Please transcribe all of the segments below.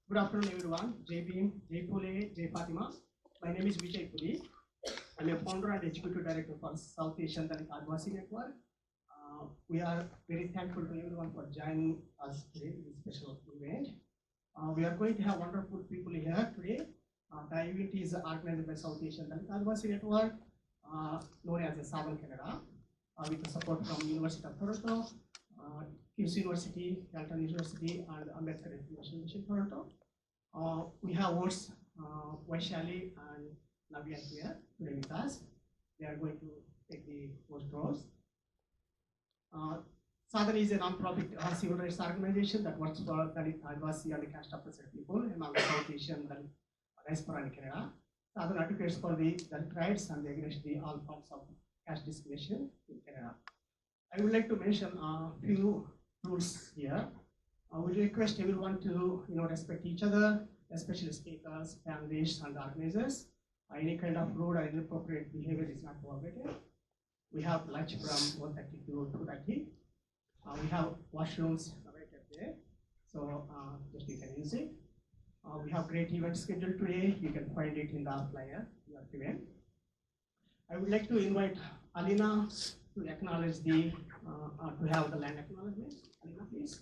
Good afternoon, everyone. Jai Bhim, Jai Phule, Jai Fatima. My name is Vijay Puri. I'm a founder and executive director for South Asian Dalit Advasi Network. We are very thankful to everyone for joining us today in this special event. We are going to have wonderful people here today. The event is organized by South Asian Dalit Advasi Network, known as the SADAN Canada, with the support from University of Toronto, King's University, Dalton University, and Ambedkar and Jyothirao Phule, Toronto. We have hosts Vaishali and Navya here today with us. They are going to take the host roles. SADAN is a non-profit civil rights organization that works for Dalit, Advasi, and the caste oppressed people among the South Asian and diaspora in Canada. SADAN advocates for the Dalit rights and against all forms of caste discrimination in Canada. I would like to mention a few rules here. We request everyone to respect each other, especially speakers, panelists, and organizers. Any kind of rude or inappropriate behavior is not tolerated. We have lunch from 1:30 to 2:30. We have washrooms right up there, so just you can use it. We have great event scheduled today. You can find it in the flyer, your event. I would like to invite Alina to acknowledge the, to have the land acknowledgement. Alina, please.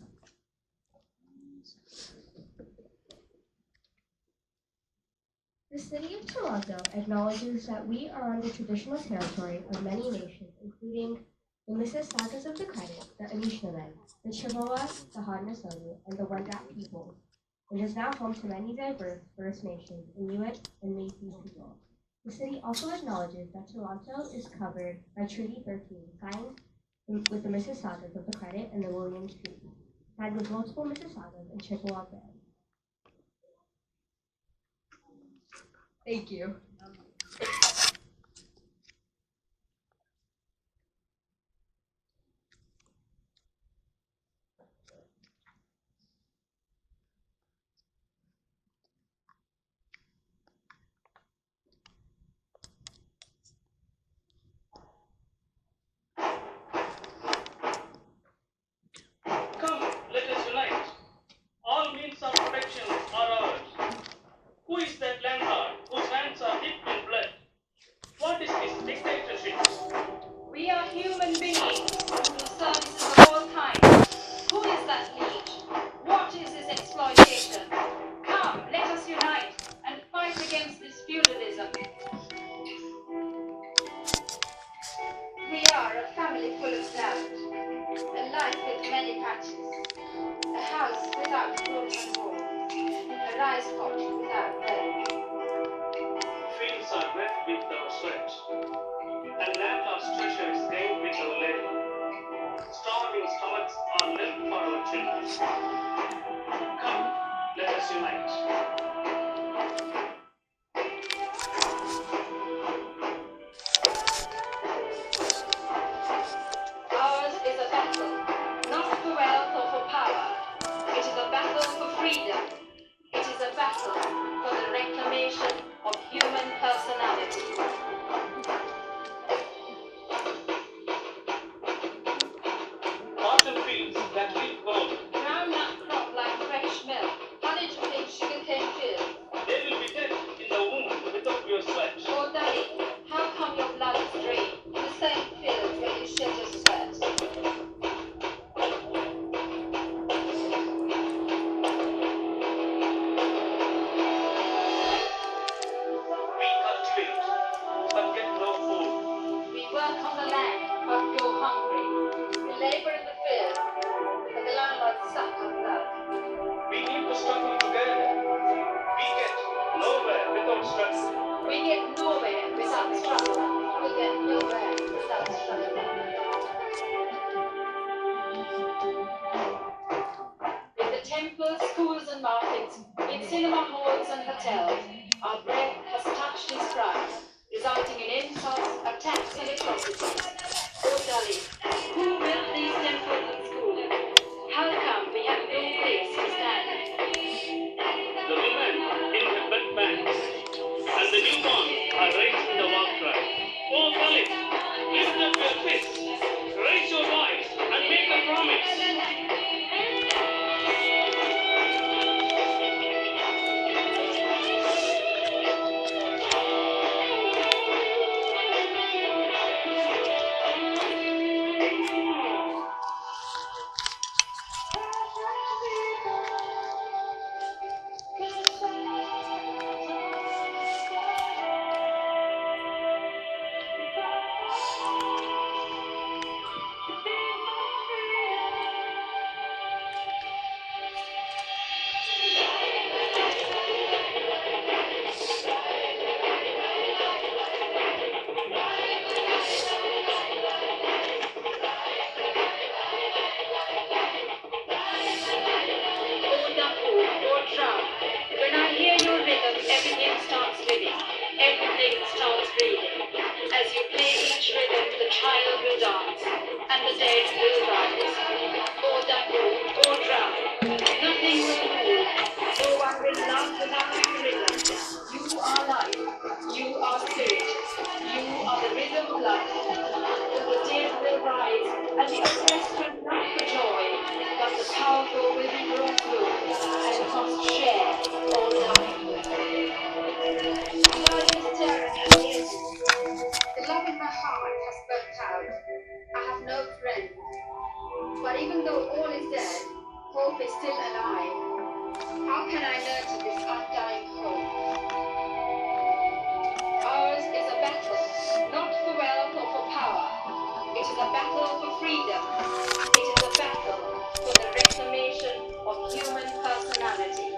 The City of Toronto acknowledges that we are on the traditional territory of many nations, including the Mississaugas of the Credit, the Anishinaabe, the Chippewas, the Haudenosaunee, and the Wendat peoples. It is now home to many diverse First Nations, Inuit, and Métis people. The city also acknowledges that Toronto is covered by Treaty 13, signed with the Mississaugas of the Credit and the Williams Treaty, signed with multiple Mississaugas and Chippewa bands. Thank you. Come, let us unite. All means of protection are ours. Who is that landlord whose hands are dipped in blood? What is this dictatorship? We are human beings in the services of all kinds. Who is that leech? What is this exploitation? Come, let us unite and fight against this feudalism. We are a family full of land, a life with many patches, a house without roof and walls, a rice pot without bread. Fields are wet with our sweat, and landlord's treasure is gained with our labor. Starving stomachs are left for our children. Come, let us unite. Ours is a battle, not for wealth or for power. It is a battle for freedom. It is a battle for the reclamation of human personality. Cotton fields that reap gold, Drown that crop like fresh milk, honey-dripping sugarcane fields. they will be dead in the womb without your sweat. Oh, Dalit, how come your blood is drained in the same field where you shed your sweat? We cultivate, but get no food. We work on the land, but go hungry. We labor in the field, but the landlords suck our blood. We need to struggle together. We get nowhere without struggle. We get nowhere without struggle. We get nowhere without struggle. In the temples, schools, and markets, in cinema halls and hotels, our breath has touched his pride, resulting in insults, attacks, and atrocities. Oh, Dalit, who built these temples and schools? How come we have no place to stand? The women in the bed banks and the newborn are raising the war cry. Oh, Dalit, lift up your fists, raise your voice, and make a promise. child will dance, and the dead will rise. Or die, or drown, nothing will move. No one will love without rhythm. You are life, you are spirit, you are the rhythm of life. The dead will rise, and the oppressed will laugh for joy, but the powerful will be brought low, and must share or die. Blood is tearing at the edges. The love in my heart has burnt out. I have no friend. But even though all is dead, hope is still alive. How can I nurture this undying hope? Ours is a battle, not for wealth or for power. It is a battle for freedom. It is a battle for the reclamation of human personality.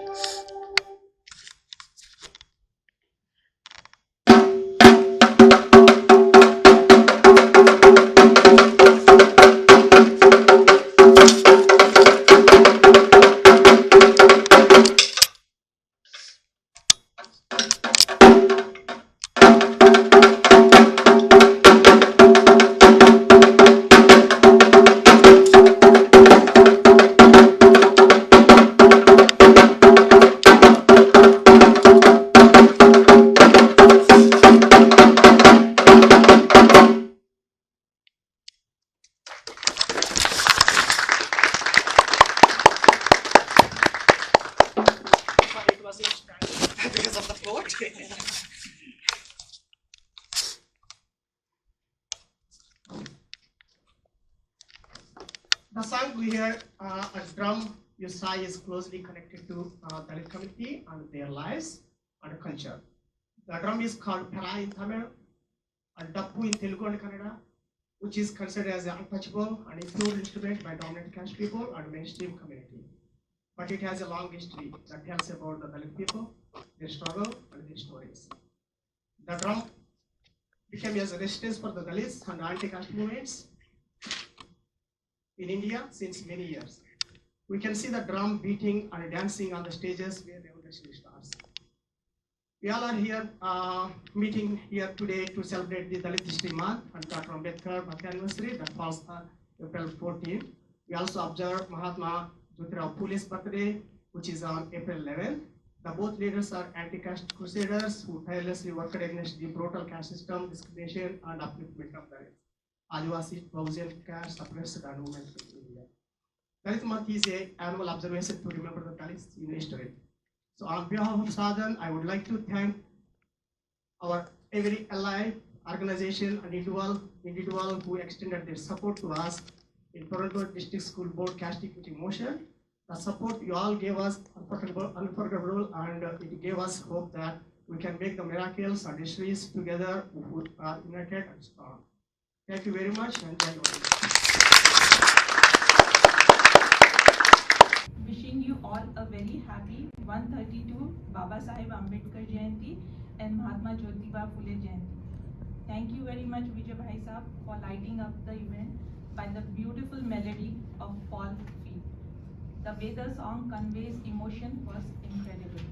It was because of the quote. The song we hear, a drum you saw, is closely connected to Dalit community and their lives and culture. The drum is called Para in Tamil and Dappu in Telugu and Kannada, which is considered as an untouchable and improved instrument by dominant caste people and mainstream community. But it has a long history that tells about the Dalit people, their struggle and their stories. The drum became as a resistance for the Dalits and anti-caste movements in India since many years. We can see the drum beating and dancing on the stages where the revolution starts. We all are here meeting here today to celebrate the Dalit History Month and Dr. Ambedkar birth anniversary that falls on April 14. We also observe Mahatma Jyothirao Phule's birthday, which is on April 11. The both leaders are anti-caste crusaders who tirelessly worked against the brutal caste system, discrimination, and upliftment of the Adivasi, Bahujan caste suppressed and women in India. Dalit Month is an annual observation to remember the Dalits in history. So on behalf of SADAN, I would like to thank our every ally, organization, and individual who extended their support to us in Toronto District School Board Caste Equity Motion. The support you all gave us unforgettable, and it gave us hope that we can make the miracles and histories together, united and strong. Thank you very much, and thank you. Wishing you all a very happy 132 Baba Saheb Ambedkar Jayanti and Mahatma Jyothirao Phule Jayanti. Thank you very much, Vijay Bhai Sahab, for lighting up the event by the beautiful melody of Paul Feet. The way the song conveys emotion was incredible.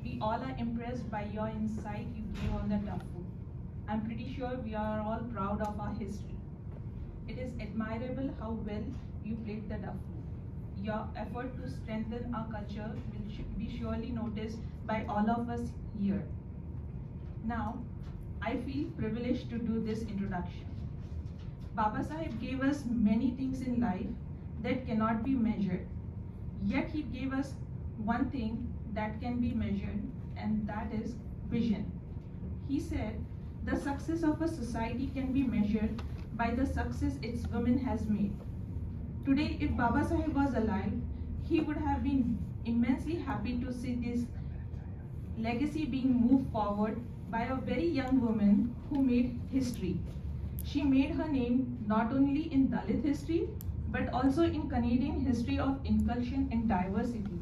We all are impressed by your insight you gave on the Dappu. I'm pretty sure we are all proud of our history. It is admirable how well you played the Dappu. Your effort to strengthen our culture will be surely noticed by all of us here. Now, I feel privileged to do this introduction. Baba Saheb gave us many things in life that cannot be measured. Yet he gave us one thing that can be measured, and that is vision. He said, the success of a society can be measured by the success its women has made. Today, if Baba Saheb was alive, he would have been immensely happy to see this legacy being moved forward by a very young woman who made history. She made her name not only in Dalit history, but also in Canadian history of inclusion and diversity.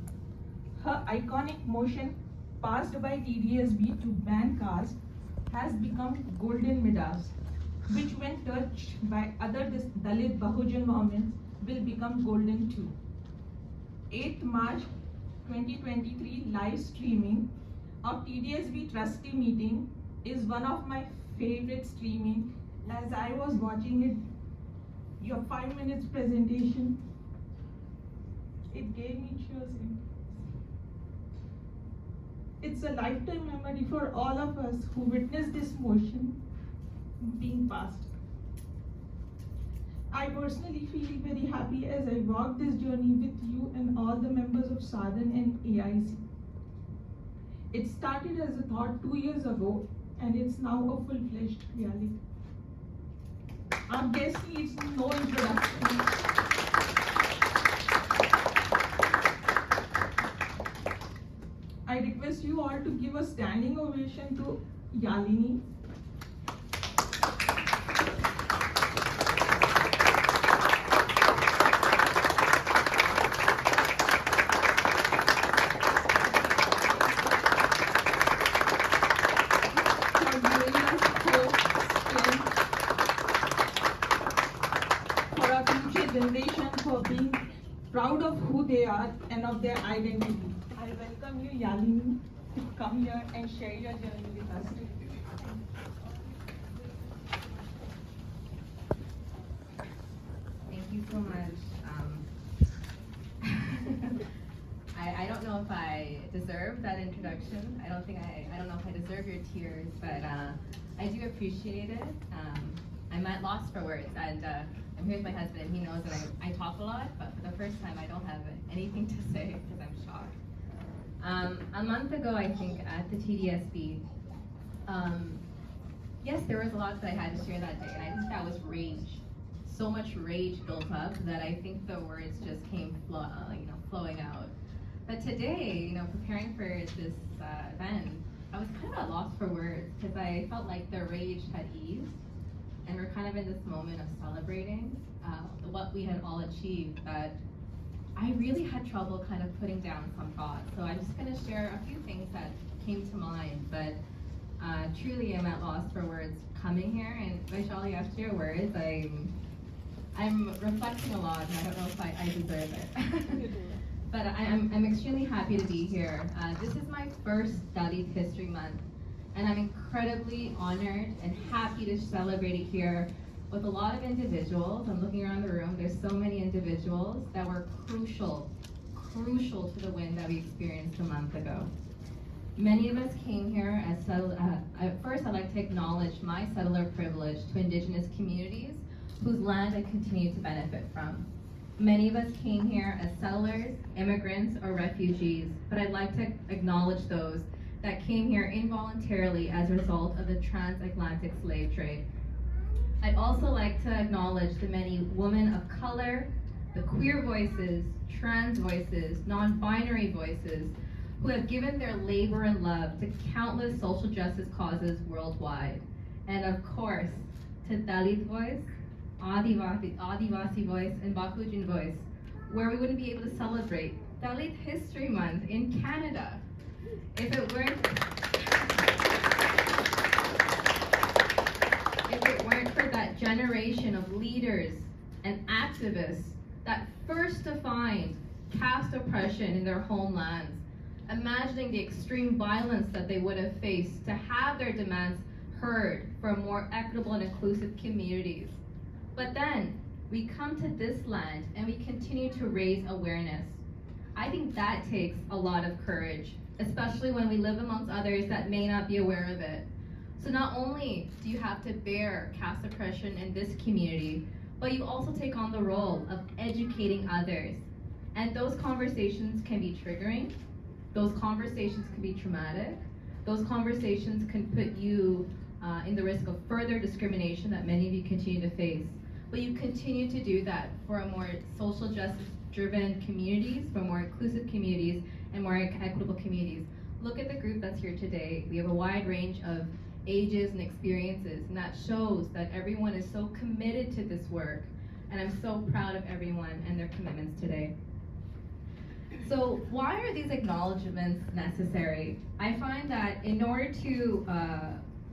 Her iconic motion passed by TDSB to ban caste has become golden medals, which when touched by other Dalit Bahujan movements will become golden too. 8th March 2023 live streaming of TDSB Trustee meeting is one of my favorite streaming as I was watching it, your 5 minutes presentation, it gave me chills. It's a lifetime memory for all of us who witnessed this motion being passed. I personally feel very happy as I walk this journey with you and all the members of SADAN and AIC. It started as a thought 2 years ago, and it's now a full-fledged reality. Our guest needs no introduction. I request you all to give a standing ovation to Yalini. For giving us hope, strength, for our future generation, for being proud of who they are and of their identity. I welcome you, Yalini, to come here and share your journey with us. Thank you so much. I don't know if I deserve that introduction. I don't know if I deserve your tears, but I do appreciate it. I'm at loss for words, and I'm here with my husband. He knows that I talk a lot, but for the first time I don't have anything to say because I'm shocked. A month ago, I think, at the TDSB, yes, there was a lot that I had to share that day, and I think that was rage. So much rage built up that I think the words just came flowing out. But today, preparing for this event, I was kind of at loss for words because I felt like the rage had eased, and we're kind of in this moment of celebrating what we had all achieved. But I really had trouble kind of putting down some thoughts. So I'm just going to share a few things that came to mind. But truly, I'm at loss for words coming here. And Vaishali, after your words, I'm reflecting a lot, and I don't know if I deserve it. But I'm extremely happy to be here. This is my first Dalit History Month, and I'm incredibly honored and happy to celebrate it here with a lot of individuals. I'm looking around the room, there's so many individuals that were crucial to the win that we experienced a month ago. Many of us came here as first I'd like to acknowledge my settler privilege to Indigenous communities whose land I continue to benefit from. Many of us came here as settlers, immigrants, or refugees, but I'd like to acknowledge those that came here involuntarily as a result of the transatlantic slave trade. I'd also like to acknowledge the many women of color, the queer voices, trans voices, non-binary voices, who have given their labor and love to countless social justice causes worldwide. And of course, to Dalit voice, Adivasi voice, and Bakujin voice, where we wouldn't be able to celebrate Dalit History Month in Canada if it weren't for that generation of leaders and activists that first defined caste oppression in their homelands, imagining the extreme violence that they would have faced to have their demands heard for more equitable and inclusive communities. But then we come to this land and we continue to raise awareness. I think that takes a lot of courage, especially when we live amongst others that may not be aware of it. So not only do you have to bear caste oppression in this community, but you also take on the role of educating others. And those conversations can be triggering, those conversations can be traumatic, those conversations can put you in the risk of further discrimination that many of you continue to face. But you continue to do that for a more social justice driven communities, for more inclusive communities, and more equitable communities. Look at the group that's here today. We have a wide range of ages and experiences, and that shows that everyone is so committed to this work. And I'm so proud of everyone and their commitments today. So why are these acknowledgements necessary? I find that in order to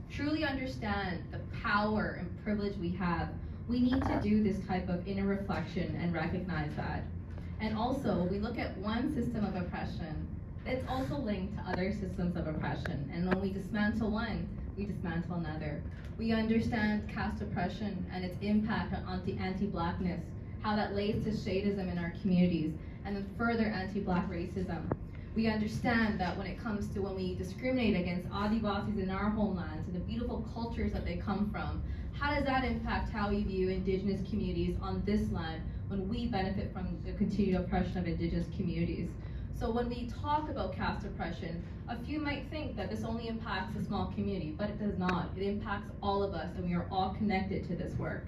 truly understand the power and privilege we have, we need to do this type of inner reflection and recognize that. And also, we look at one system of oppression, it's also linked to other systems of oppression. And when we dismantle one, we dismantle another. We understand caste oppression and its impact on anti-blackness, how that leads to shadism in our communities, and then further anti-black racism. We understand that when it comes to when we discriminate against Adivasis in our homelands and the beautiful cultures that they come from, how does that impact how we view Indigenous communities on this land when we benefit from the continued oppression of Indigenous communities? So when we talk about caste oppression, a few might think that this only impacts a small community, but it does not. It impacts all of us, and we are all connected to this work.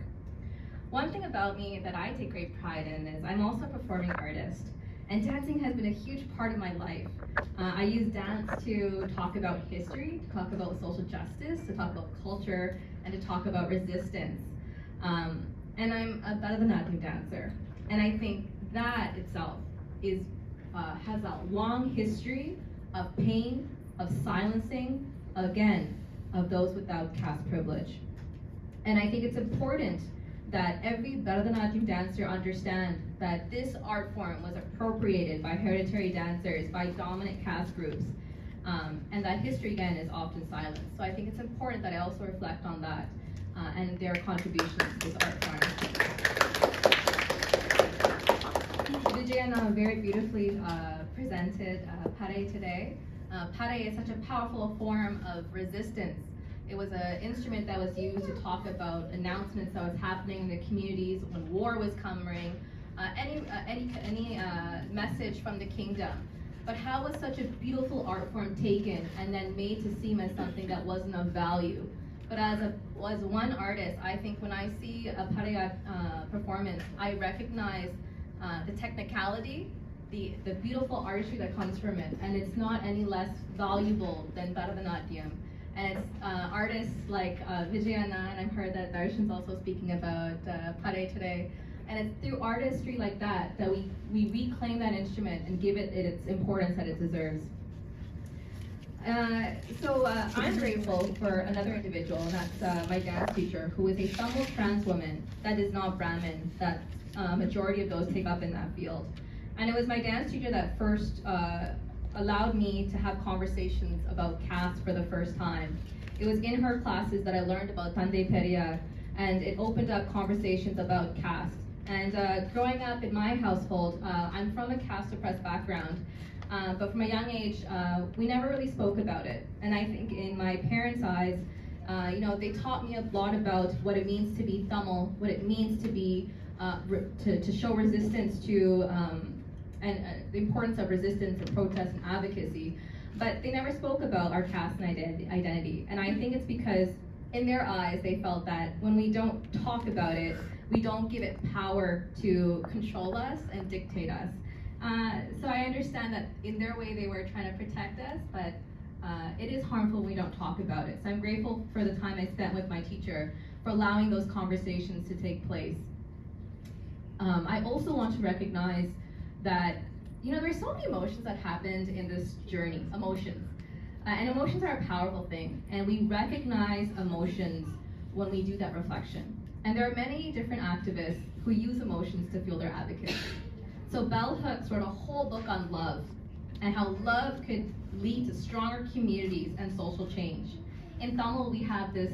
One thing about me that I take great pride in is I'm also a performing artist, and dancing has been a huge part of my life. I use dance to talk about history, to talk about social justice, to talk about culture, and to talk about resistance. And I'm a Bharatanatyam dancer, and I think that itself is has a long history of pain, of silencing, again, of those without caste privilege. And I think it's important that every Bharatanatyam dancer understand that this art form was appropriated by hereditary dancers, by dominant caste groups, and that history, again, is often silenced. So I think it's important that I also reflect on that and their contributions to this art form. Vijayana very beautifully presented Pare today. Pare is such a powerful form of resistance. It was an instrument that was used to talk about announcements that was happening in the communities when war was coming, any message from the kingdom. But how was such a beautiful art form taken and then made to seem as something that wasn't of value? But as one artist, I think when I see a Pare performance, I recognize the technicality, the beautiful artistry that comes from it, and it's not any less valuable than Bharatanatyam. And it's artists like Vijayana, and I've heard that Darshan's also speaking about Pare today, and it's through artistry like that that we reclaim that instrument and give it its importance that it deserves. So I'm grateful for another individual, and that's my dance teacher, who is a Tamil trans woman that is not Brahmin, that majority of those take up in that field. And it was my dance teacher that first allowed me to have conversations about caste for the first time. It was in her classes that I learned about Tande Periya, and it opened up conversations about caste. And growing up in my household, I'm from a caste oppressed background, but from a young age, we never really spoke about it. And I think in my parents' eyes, they taught me a lot about what it means to be Tamil, what it means to be to show resistance to and the importance of resistance and protest and advocacy, but they never spoke about our caste and identity. And I think it's because in their eyes they felt that when we don't talk about it, we don't give it power to control us and dictate us. So I understand that in their way they were trying to protect us, but it is harmful when we don't talk about it. So I'm grateful for the time I spent with my teacher for allowing those conversations to take place. I also want to recognize that, there's so many emotions that happened in this journey, emotions. And emotions are a powerful thing, and we recognize emotions when we do that reflection. And there are many different activists who use emotions to fuel their advocacy. So Bell Hooks wrote a whole book on love, and how love could lead to stronger communities and social change. In Tamil, we have this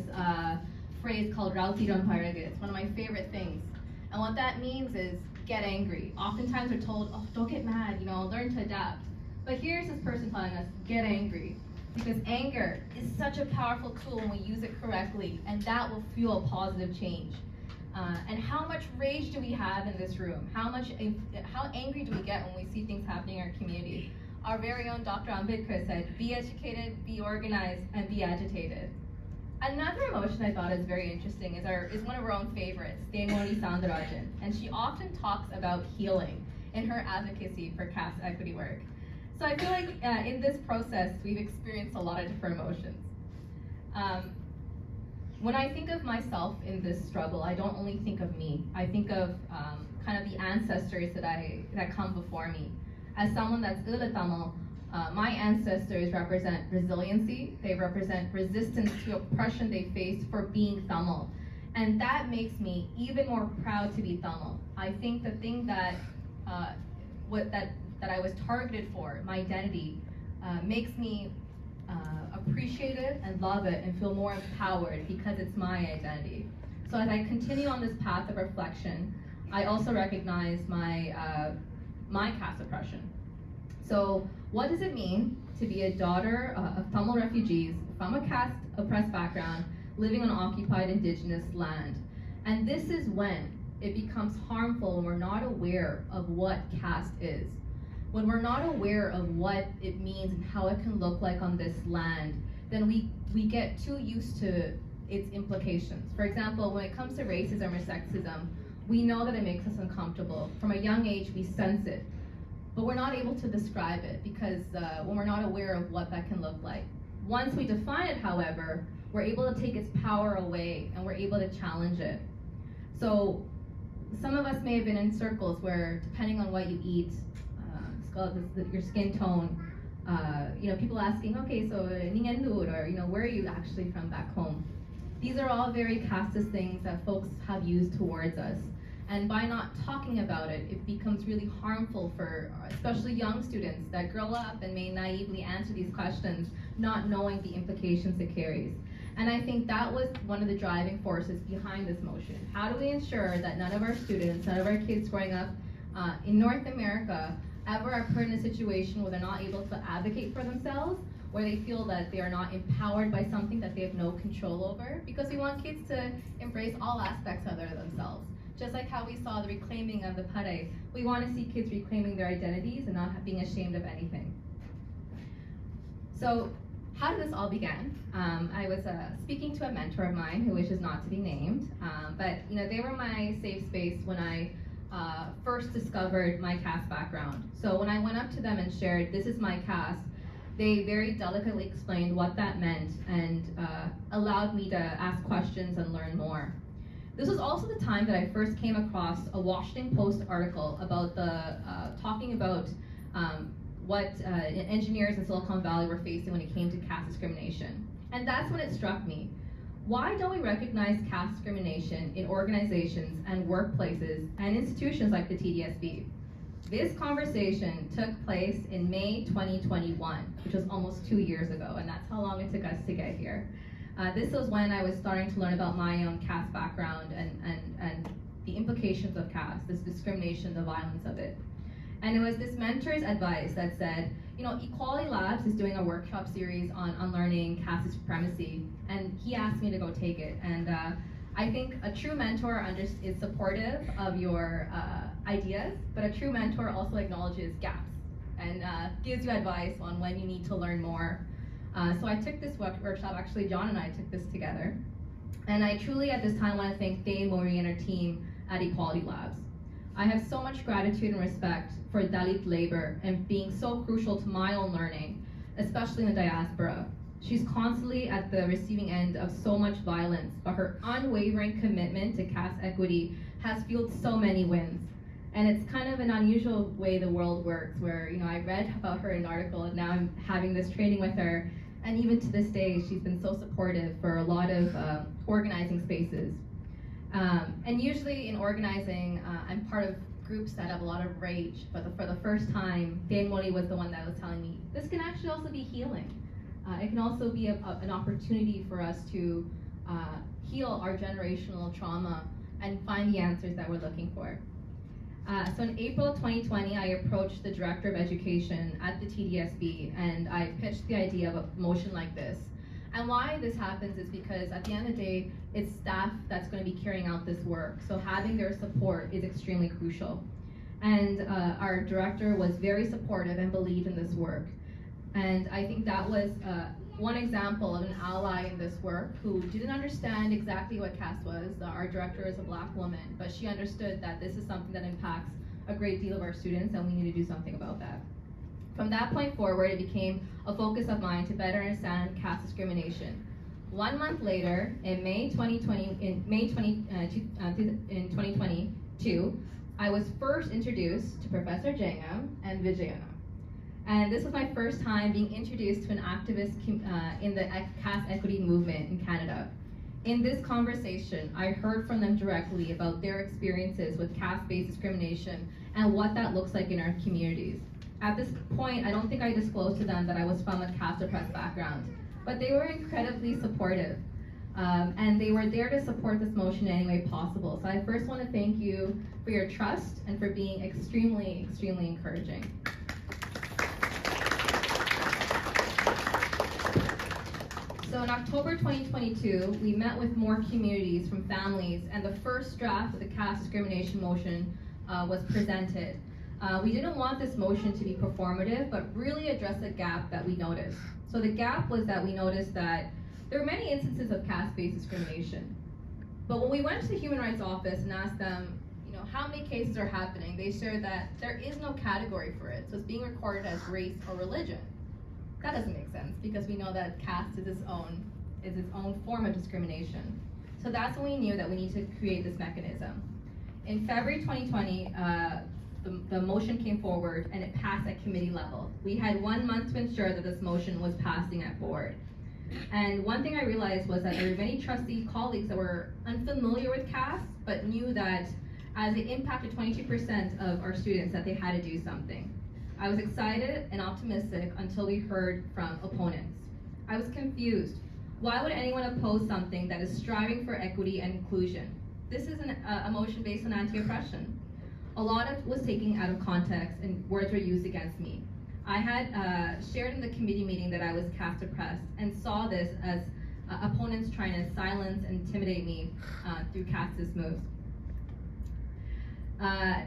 phrase called Rautiram Paraga. It's one of my favorite things. And what that means is get angry. Oftentimes we're told, oh, don't get mad, learn to adapt. But here's this person telling us, get angry. Because anger is such a powerful tool when we use it correctly, and that will fuel positive change. And how much rage do we have in this room? How angry do we get when we see things happening in our community? Our very own Dr. Ambedkar said, be educated, be organized, and be agitated. Another emotion I thought is very interesting is one of our own favorites, Dayamoni Soundarajan, and she often talks about healing in her advocacy for caste equity work. So I feel like in this process, we've experienced a lot of different emotions. When I think of myself in this struggle, I don't only think of me. I think of kind of the ancestors that come before me. As someone that's Ula Tamil, my ancestors represent resiliency. They represent resistance to oppression they faced for being Tamil. And that makes me even more proud to be Tamil. I think the thing that I was targeted for, my identity, makes me appreciate it and love it and feel more empowered because it's my identity. So as I continue on this path of reflection, I also recognize my caste oppression. So what does it mean to be a daughter of Tamil refugees from a caste oppressed background living on occupied indigenous land? And this is when it becomes harmful when we're not aware of what caste is. When we're not aware of what it means and how it can look like on this land, then we get too used to its implications. For example, when it comes to racism or sexism, we know that it makes us uncomfortable. From a young age, we sense it, but we're not able to describe it because when we're not aware of what that can look like. Once we define it, however, we're able to take its power away and we're able to challenge it. So some of us may have been in circles where, depending on what you eat, your skin tone, people asking, okay, so Ningendur, or where are you actually from back home? These are all very casteist things that folks have used towards us. And by not talking about it, it becomes really harmful for especially young students that grow up and may naively answer these questions, not knowing the implications it carries. And I think that was one of the driving forces behind this motion. How do we ensure that none of our students, none of our kids growing up in North America ever are put in a situation where they're not able to advocate for themselves, where they feel that they are not empowered by something that they have no control over? Because we want kids to embrace all aspects of themselves. Just like how we saw the reclaiming of the pare, we want to see kids reclaiming their identities and not being ashamed of anything. So how did this all begin? I was speaking to a mentor of mine who wishes not to be named, but they were my safe space when I first discovered my caste background. So when I went up to them and shared, this is my caste, they very delicately explained what that meant and allowed me to ask questions and learn more. This was also the time that I first came across a Washington Post article about talking about what engineers in Silicon Valley were facing when it came to caste discrimination. And that's when it struck me. Why don't we recognize caste discrimination in organizations and workplaces and institutions like the TDSB? This conversation took place in May 2021, which was almost 2 years ago, and that's how long it took us to get here. This was when I was starting to learn about my own caste background and the implications of caste, this discrimination, the violence of it. And it was this mentor's advice that said, Equality Labs is doing a workshop series on unlearning caste supremacy, and he asked me to go take it. And I think a true mentor is supportive of your ideas, but a true mentor also acknowledges gaps and gives you advice on when you need to learn more. So I took this workshop, actually John and I took this together. And I truly at this time want to thank Dane, Maureen, and her team at Equality Labs. I have so much gratitude and respect for Dalit labor and being so crucial to my own learning, especially in the diaspora. She's constantly at the receiving end of so much violence, but her unwavering commitment to caste equity has fueled so many wins. And it's kind of an unusual way the world works, where I read about her in an article and now I'm having this training with her, and even to this day she's been so supportive for a lot of organizing spaces. And usually in organizing, I'm part of groups that have a lot of rage, but for the first time, Dan Moni was the one that was telling me, this can actually also be healing. It can also be an opportunity for us to heal our generational trauma and find the answers that we're looking for. So in April 2020, I approached the Director of Education at the TDSB and I pitched the idea of a motion like this. And why this happens is because at the end of the day, it's staff that's going to be carrying out this work. So having their support is extremely crucial. And our director was very supportive and believed in this work. And I think that was one example of an ally in this work who didn't understand exactly what caste was. Our director is a Black woman, but she understood that this is something that impacts a great deal of our students and we need to do something about that. From that point forward, it became a focus of mine to better understand caste discrimination. 1 month later, in May 2022, I was first introduced to Professor Jackman and Vijayana. And this was my first time being introduced to an activist in the caste equity movement in Canada. In this conversation, I heard from them directly about their experiences with caste-based discrimination and what that looks like in our communities. At this point, I don't think I disclosed to them that I was from a caste oppressed background, but they were incredibly supportive. And they were there to support this motion in any way possible. So I first want to thank you for your trust and for being extremely, extremely encouraging. So in October 2022, we met with more communities from families, and the first draft of the caste discrimination motion was presented. We didn't want this motion to be performative, but really address a gap that we noticed. So the gap was that we noticed that there were many instances of caste-based discrimination. But when we went to the Human Rights Office and asked them, how many cases are happening, they shared that there is no category for it. So it's being recorded as race or religion. That doesn't make sense because we know that caste is its own form of discrimination. So that's when we knew that we need to create this mechanism. In February 2020, the motion came forward and it passed at committee level. We had 1 month to ensure that this motion was passing at board. And one thing I realized was that there were many trustee colleagues that were unfamiliar with caste, but knew that as it impacted 22% of our students, that they had to do something. I was excited and optimistic until we heard from opponents. I was confused. Why would anyone oppose something that is striving for equity and inclusion? This is a motion based on anti-oppression. A lot of was taken out of context and words were used against me. I had shared in the committee meeting that I was caste oppressed and saw this as opponents trying to silence and intimidate me through casteist moves.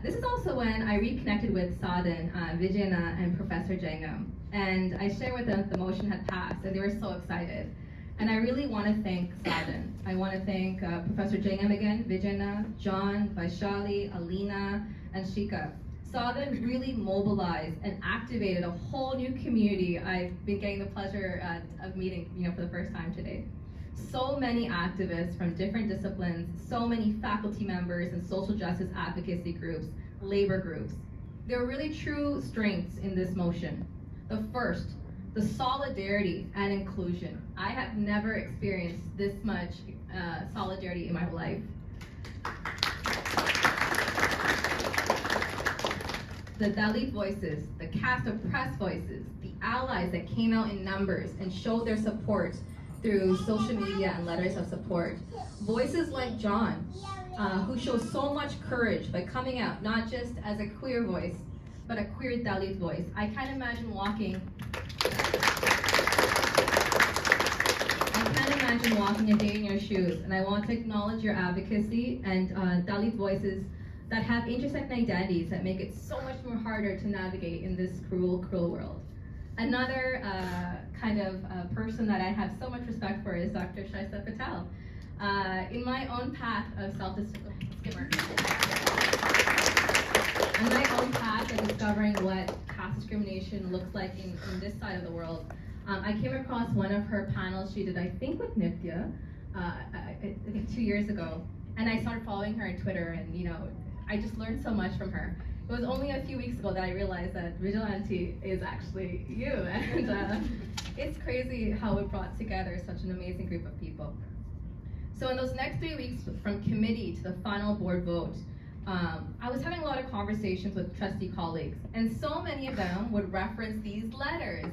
This is also when I reconnected with SADAN, Vijayana, and Professor Jackman, and I shared with them the motion had passed, and they were so excited. And I really want to thank SADAN. I want to thank Professor Jackman again, Vijayana, John, Vaishali, Alina, and Shika. SADAN really mobilized and activated a whole new community I've been getting the pleasure of meeting for the first time today. So many activists from different disciplines, so many faculty members and social justice advocacy groups, labor groups. There are really true strengths in this motion. The first, the solidarity and inclusion. I have never experienced this much solidarity in my life. The Dalit voices, the caste oppressed voices, the allies that came out in numbers and showed their support through social media and letters of support. Voices like John, who shows so much courage by coming out, not just as a queer voice, but a queer Dalit voice. I can't imagine walking a day in your shoes, and I want to acknowledge your advocacy and Dalit voices that have intersecting identities that make it so much more harder to navigate in this cruel, cruel world. Another person that I have so much respect for is Dr. Shaista Patel. In my own path of discovering what caste discrimination looks like in this side of the world, I came across one of her panels she did, I think with Nitya, I think 2 years ago, and I started following her on Twitter, and I just learned so much from her. It was only a few weeks ago that I realized that Vigilante is actually you, and it's crazy how it brought together such an amazing group of people. So in those next 3 weeks, from committee to the final board vote, I was having a lot of conversations with trustee colleagues, and so many of them would reference these letters.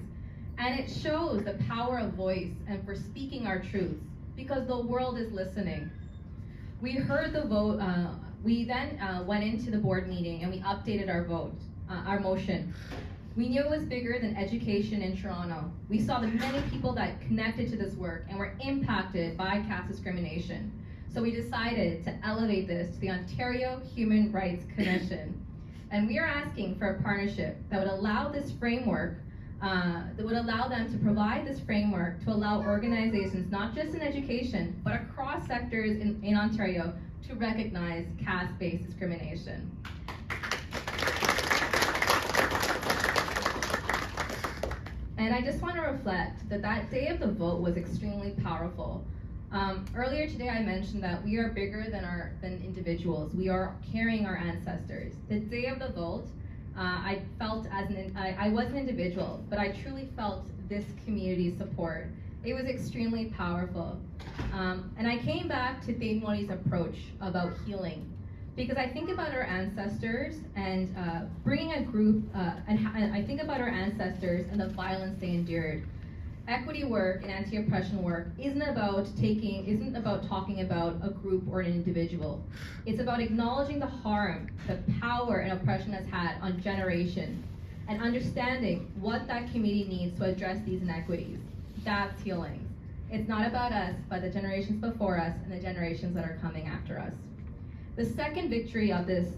And it shows the power of voice and for speaking our truths, because the world is listening. We heard the vote, we then went into the board meeting and we updated our vote, our motion. We knew it was bigger than education in Toronto. We saw the many people that connected to this work and were impacted by caste discrimination. So we decided to elevate this to the Ontario Human Rights Commission. And we are asking for a partnership that would allow this framework, that would allow them to provide this framework to allow organizations, not just in education, but across sectors in Ontario, to recognize caste-based discrimination. And I just want to reflect that that day of the vote was extremely powerful. Earlier today I mentioned that we are bigger than individuals. We are carrying our ancestors. The day of the vote, I felt I was an individual, but I truly felt this community's support. It was extremely powerful. And I came back to Dave Modi's approach about healing. Because I think about our ancestors and bringing a group, and I think about our ancestors and the violence they endured. Equity work and anti-oppression work isn't about talking about a group or an individual. It's about acknowledging the harm, the power and oppression has had on generations, and understanding what that community needs to address these inequities. That's healing. It's not about us, but the generations before us and the generations that are coming after us. The second victory of this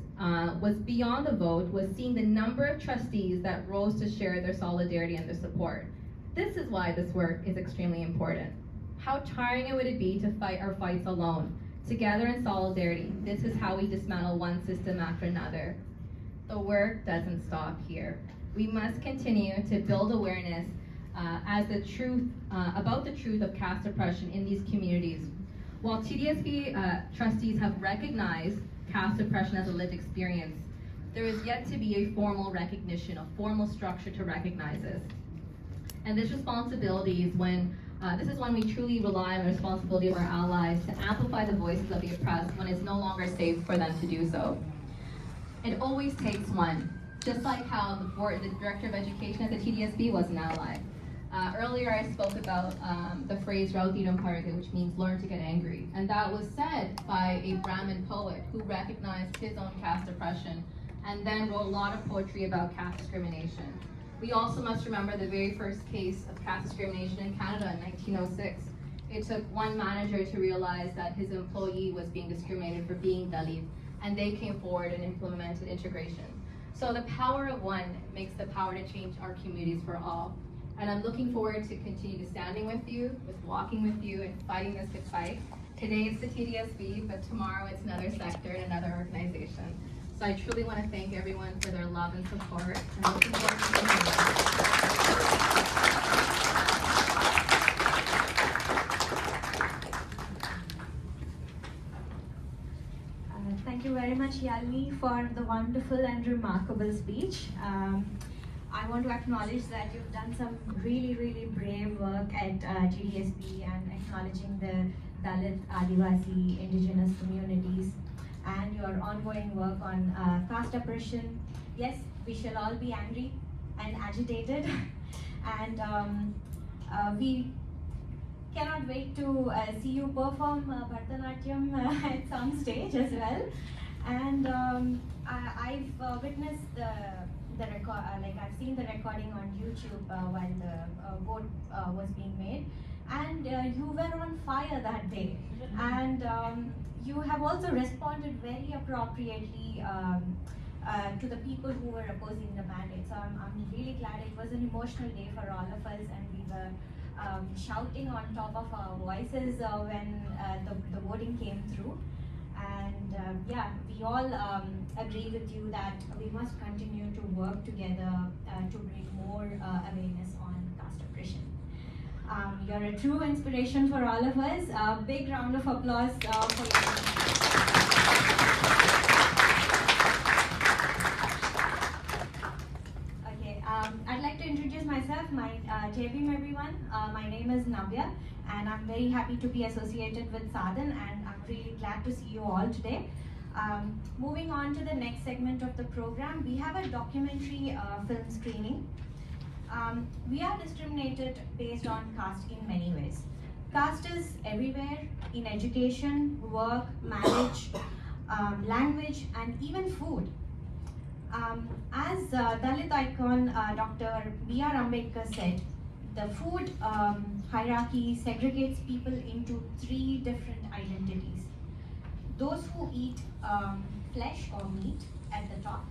was beyond the vote, was seeing the number of trustees that rose to share their solidarity and their support. This is why this work is extremely important. How tiring would it be to fight our fights alone, together in solidarity? This is how we dismantle one system after another. The work doesn't stop here. We must continue to build awareness about the truth of caste oppression in these communities. While TDSB trustees have recognized caste oppression as a lived experience, there is yet to be a formal recognition, a formal structure to recognize this. And this responsibility is when we truly rely on the responsibility of our allies to amplify the voices of the oppressed when it's no longer safe for them to do so. It always takes one, just like how the Director of Education at the TDSB was an ally. Earlier I spoke about the phrase Rautiram Parage, which means learn to get angry. And that was said by a Brahmin poet who recognized his own caste oppression and then wrote a lot of poetry about caste discrimination. We also must remember the very first case of caste discrimination in Canada in 1906. It took one manager to realize that his employee was being discriminated for being Dalit, and they came forward and implemented integration. So the power of one makes the power to change our communities for all. And I'm looking forward to continue to standing with you, with walking with you, and fighting this good fight. Today it's the TDSB, but tomorrow it's another sector and another organization. So I truly want to thank everyone for their love and support. And I'm looking forward to Thank you very much, Yalini, for the wonderful and remarkable speech. I want to acknowledge that you've done some really, really brave work at TDSB and acknowledging the Dalit, Adivasi, indigenous communities, and your ongoing work on caste oppression. Yes, we shall all be angry and agitated, and we cannot wait to see you perform Bharatanatyam at some stage as well. And I've witnessed the record, I've seen the recording on YouTube while the vote was being made, and you were on fire that day, and you have also responded very appropriately to the people who were opposing the mandate. So I'm really glad. It was an emotional day for all of us, and we were shouting on top of our voices when the voting came through. And yeah, we all agree with you that we must continue to work together to bring more awareness on caste oppression. You're a true inspiration for all of us. A big round of applause for you. Okay, I'd like to introduce myself. Jai Bhim everyone. My name is Navya, and I'm very happy to be associated with SADAN, and I'm really glad to see you all today. Moving on to the next segment of the program, we have a documentary film screening. We are discriminated based on caste in many ways. Caste is everywhere, in education, work, marriage, language, and even food. As Dalit icon Dr. B.R. Ambedkar said, the food hierarchy segregates people into three different identities. Those who eat flesh or meat at the top,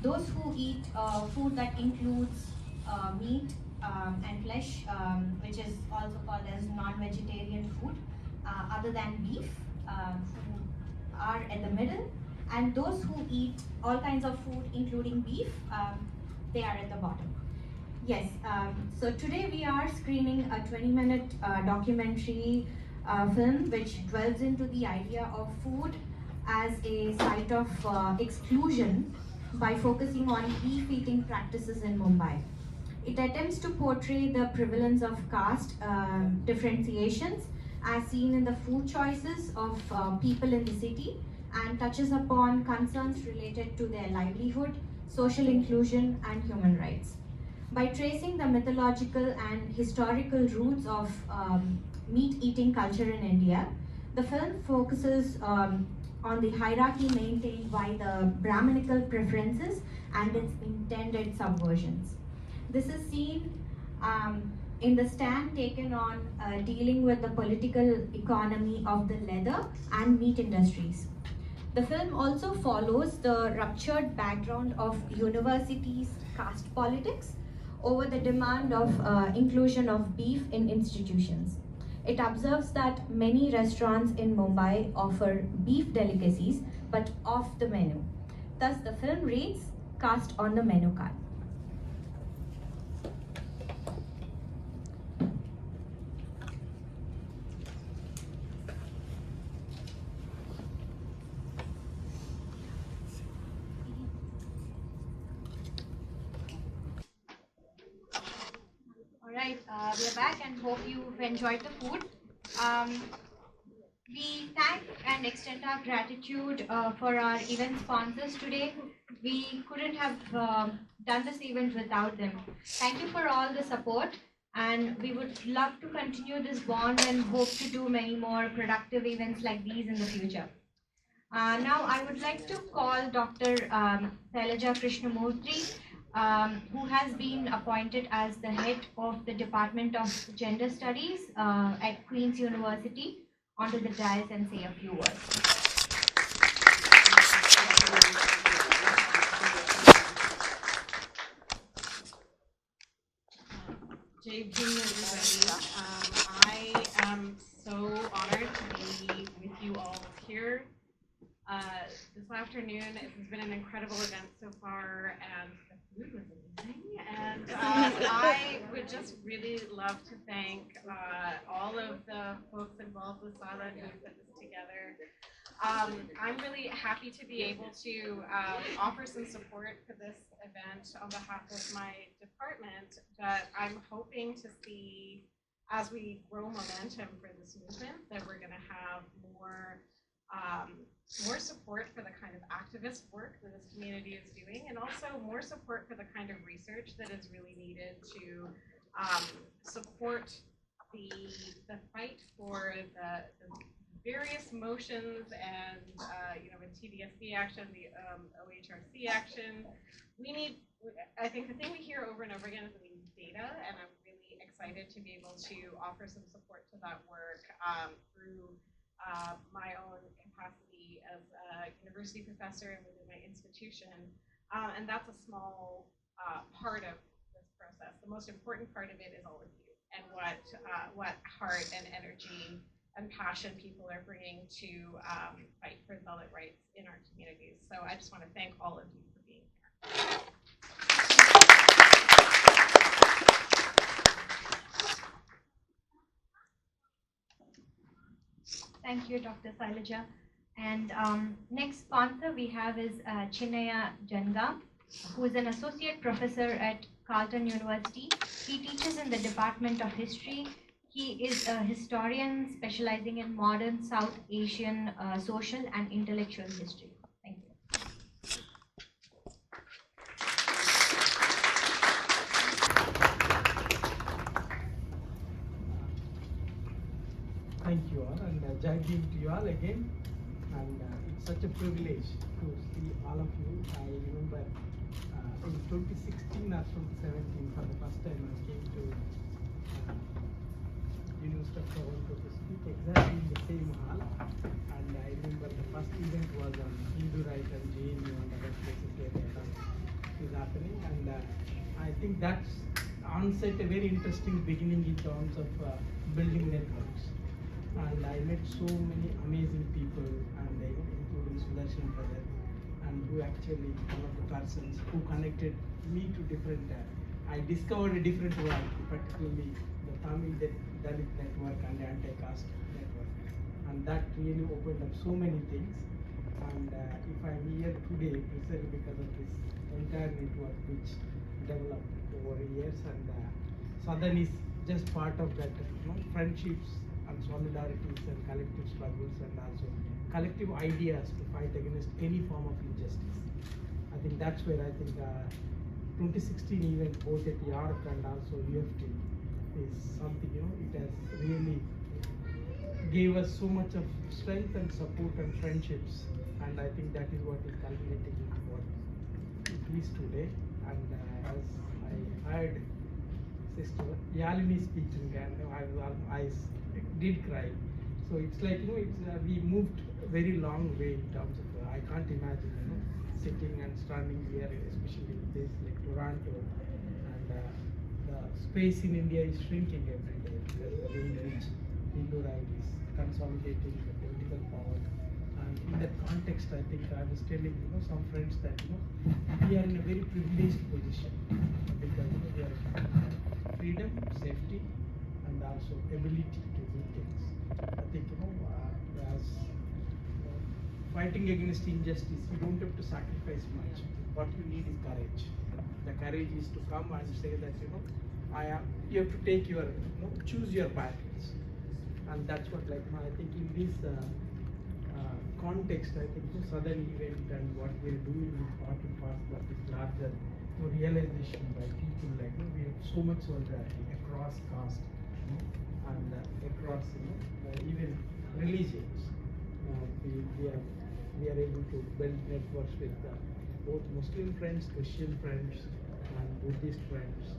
those who eat food that includes meat and flesh, which is also called as non-vegetarian food, other than beef, who are at the middle, and those who eat all kinds of food including beef, they are at the bottom. Yes, so today we are screening a 20-minute documentary film which dwells into the idea of food as a site of exclusion by focusing on beef eating practices in Mumbai. It attempts to portray the prevalence of caste differentiations as seen in the food choices of people in the city, and touches upon concerns related to their livelihood, social inclusion, and human rights. By tracing the mythological and historical roots of meat-eating culture in India, the film focuses on the hierarchy maintained by the Brahminical preferences and its intended subversions. This is seen in the stand taken on dealing with the political economy of the leather and meat industries. The film also follows the ruptured background of universities' caste politics over the demand of inclusion of beef in institutions. It observes that many restaurants in Mumbai offer beef delicacies but off the menu. Thus, the film reads caste on the menu card. Alright, we are back and hope you've enjoyed the food. We thank and extend our gratitude for our event sponsors today. We couldn't have done this event without them. Thank you for all the support, and we would love to continue this bond and hope to do many more productive events like these in the future. Now I would like to call Dr. Shailaja Krishnamurthy, who has been appointed as the head of the Department of Gender Studies at Queen's University, onto the dais and say a few words. Jai Bhim, everybody. I am so honored to be with you all here this afternoon. It has been an incredible event so far, and the food was amazing. And I would just really love to thank all of the folks involved with SADAN who put this together. I'm really happy to be able to offer some support for this event on behalf of my department, but I'm hoping to see, as we grow momentum for this movement, that we're going to have more support for the kind of activist work that this community is doing, and also more support for the kind of research that is really needed to support the fight for the various motions and in TDSB action, the OHRC action. I think the thing we hear over and over again is that we need data, and I'm really excited to be able to offer some support to that work through my own capacity as a university professor and within my institution. And that's a small part of this process. The most important part of it is all of you and what heart and energy and passion people are bringing to fight for Dalit rights in our communities. So I just want to thank all of you for being here. Thank you, Dr. Shailaja. And next sponsor we have is Chinnaya Janga, who is an associate professor at Carleton University. He teaches in the Department of History. He is a historian specializing in modern South Asian social and intellectual history. Thank you. Thank you all, and Jai Bhim to you all again. And it's such a privilege to see all of you. I remember in 2016 or 2017, for the first time I came to University of Toronto to speak exactly in the same hall. And I remember the first event was on Hindu right and JNU and other places where that is happening. And I think that's onset a very interesting beginning in terms of building networks. And I met so many amazing people, and including Sudarshan brother, and who actually one of the persons who connected me to different. I discovered a different world, particularly the Tamil Dalit network and the anti-caste network, and that really opened up so many things. And if I'm here today, precisely because of this entire network which developed over years, and SADAN is just part of that, friendships and solidarities and collective struggles, and also collective ideas to fight against any form of injustice. I think that's where I think 2016 event both at York and also UFT is something, it has really gave us so much of strength and support and friendships, and I think that is what is culminating in what it is today. And as I heard Sister Yalini speaking, and I did cry. So it's like, we moved a very long way in terms of, I can't imagine, sitting and standing here, especially in place like Toronto, and the space in India is shrinking every day because the way in which Hindu right is consolidating the political power. And in that context, I think I was telling some friends that we are in a very privileged position because we are freedom, safety, and also ability to do things. I think as fighting against injustice, you don't have to sacrifice much. What you need is courage. The courage is to come and say that you have to take your choose your battles, and that's what I think in this context, I think the SADAN event and what we're doing is part and parcel of this larger realization by people we have so much solidarity across caste and across even religions. We are able to build networks with both Muslim friends, Christian friends, and Buddhist friends,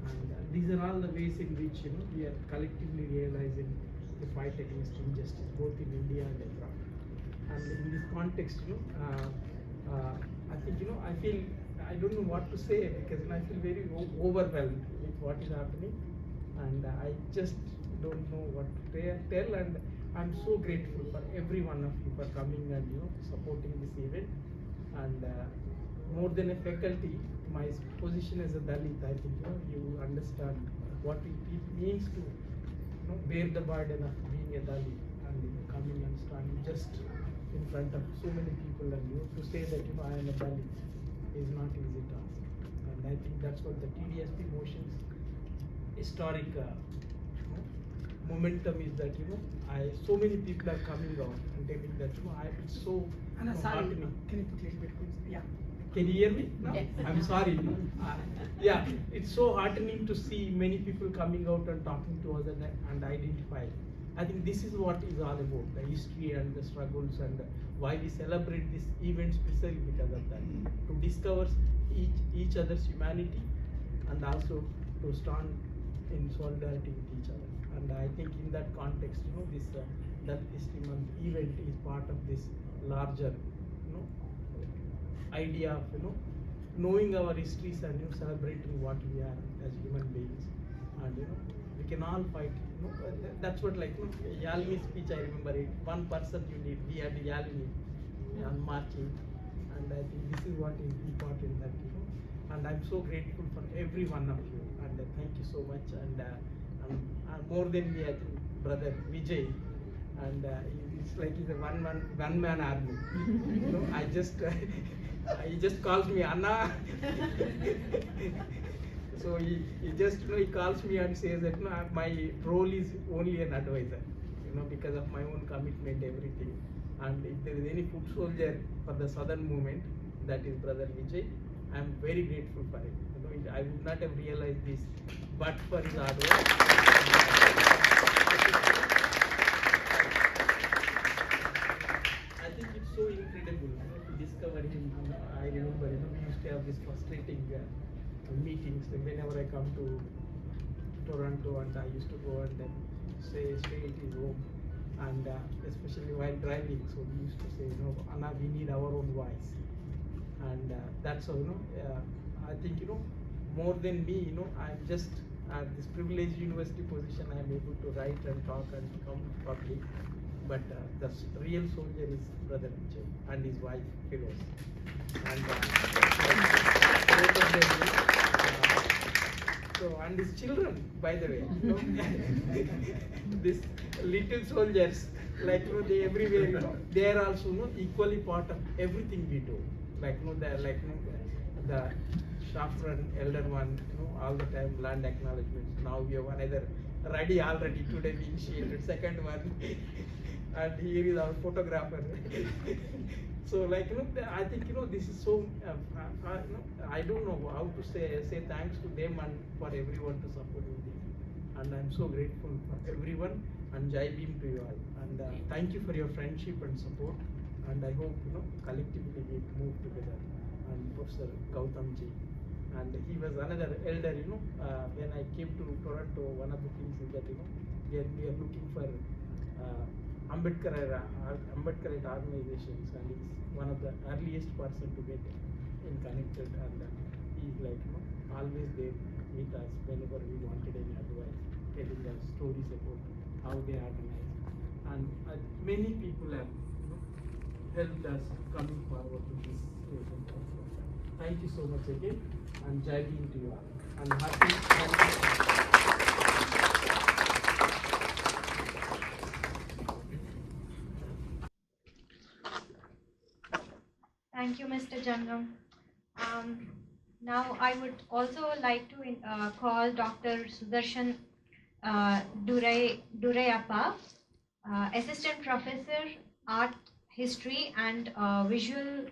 and these are all the ways in which we are collectively realizing the fight against injustice both in India and abroad. And in this context, I think I feel I don't know what to say because I feel very overwhelmed with what is happening, and I just don't know what to tell. And I'm so grateful for every one of you for coming and supporting this event. And more than a faculty, my position as a Dalit, I think you understand what it means to bear the burden of being a Dalit and coming and standing just in front of so many people, and to say that I am a Dalit is not easy task. And I think that's what the TDSB motions historic momentum is, that so many people are coming out and telling that it's so heartening. Can you put a little bit closer? Yeah. Can you hear me? No? Yes. I'm sorry. Yeah, it's so heartening to see many people coming out and talking to us and identify. I think this is what is all about, the history and the struggles, and why we celebrate this event specifically because of that. To discover each other's humanity and also to stand in solidarity with each other. And I think in that context, this Dalit History Month event is part of this larger, idea of knowing our histories and celebrating what we are as human beings, and we can all fight. That's what Yalini's speech, I remember it. One person you need. We had Yalini on marching, and I think this is what is important. That and I'm so grateful for every one of you, and thank you so much. And more than me, I think brother Vijay, and it's like he's a one man army. I just. He just calls me Anna. So he just he calls me and says that my role is only an advisor, because of my own commitment, everything. And if there is any foot soldier for the southern movement, that is brother Vijay. I am very grateful for it. I would not have realized this, but for his hard work. I think it's so incredible to discover him. I remember, we used to have this frustrating meetings whenever I come to Toronto, and I used to go and then stay at his home, and especially while driving. So we used to say, Anna, we need our own voice, and that's how I think more than me, I'm just at this privileged university position. I'm able to write and talk and come public. But the real soldier is Brother Vijay and his wife, Firoz. And both of them, and his children, by the way. These little soldiers, they everywhere, they are also equally part of everything we do. They are the Shafran, elder one, all the time land acknowledgements. Now we have another ready already today we initiated, second one. and here is our photographer. So like, I think, this is so, I don't know how to say thanks to them and for everyone to support me. And I'm so grateful for everyone, and Jai Bhim to you all. And thank you for your friendship and support. And I hope, collectively we move together. And Professor Gautam ji. And he was another elder, when I came to Toronto, one of the things is that, we are looking for Ambedkar organizations, and he's one of the earliest person to get in connected, and he's like, always there with us whenever we wanted any advice, telling us stories about how they organize. And many people have helped us coming forward to this stage. Thank you so much again, and Jai Bhim to you all. And happy. Thank you, Mr. Jangam. Now I would also like to call Dr. Sudarshan Durayappa, Assistant Professor, Art History and Visual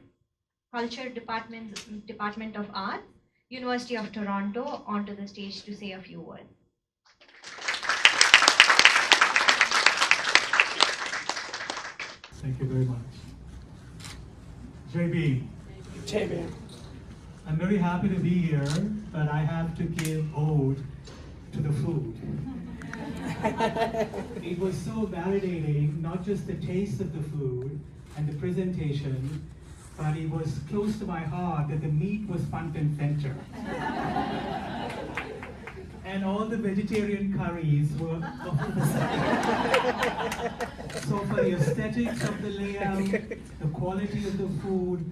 Culture Department of Arts, University of Toronto, onto the stage to say a few words. Thank you very much. JB. JB. I'm very happy to be here, but I have to give ode to the food. It was so validating, not just the taste of the food and the presentation, but it was close to my heart that the meat was front and center. And all the vegetarian curries were off to the side. So for the aesthetics of the layout, the quality of the food,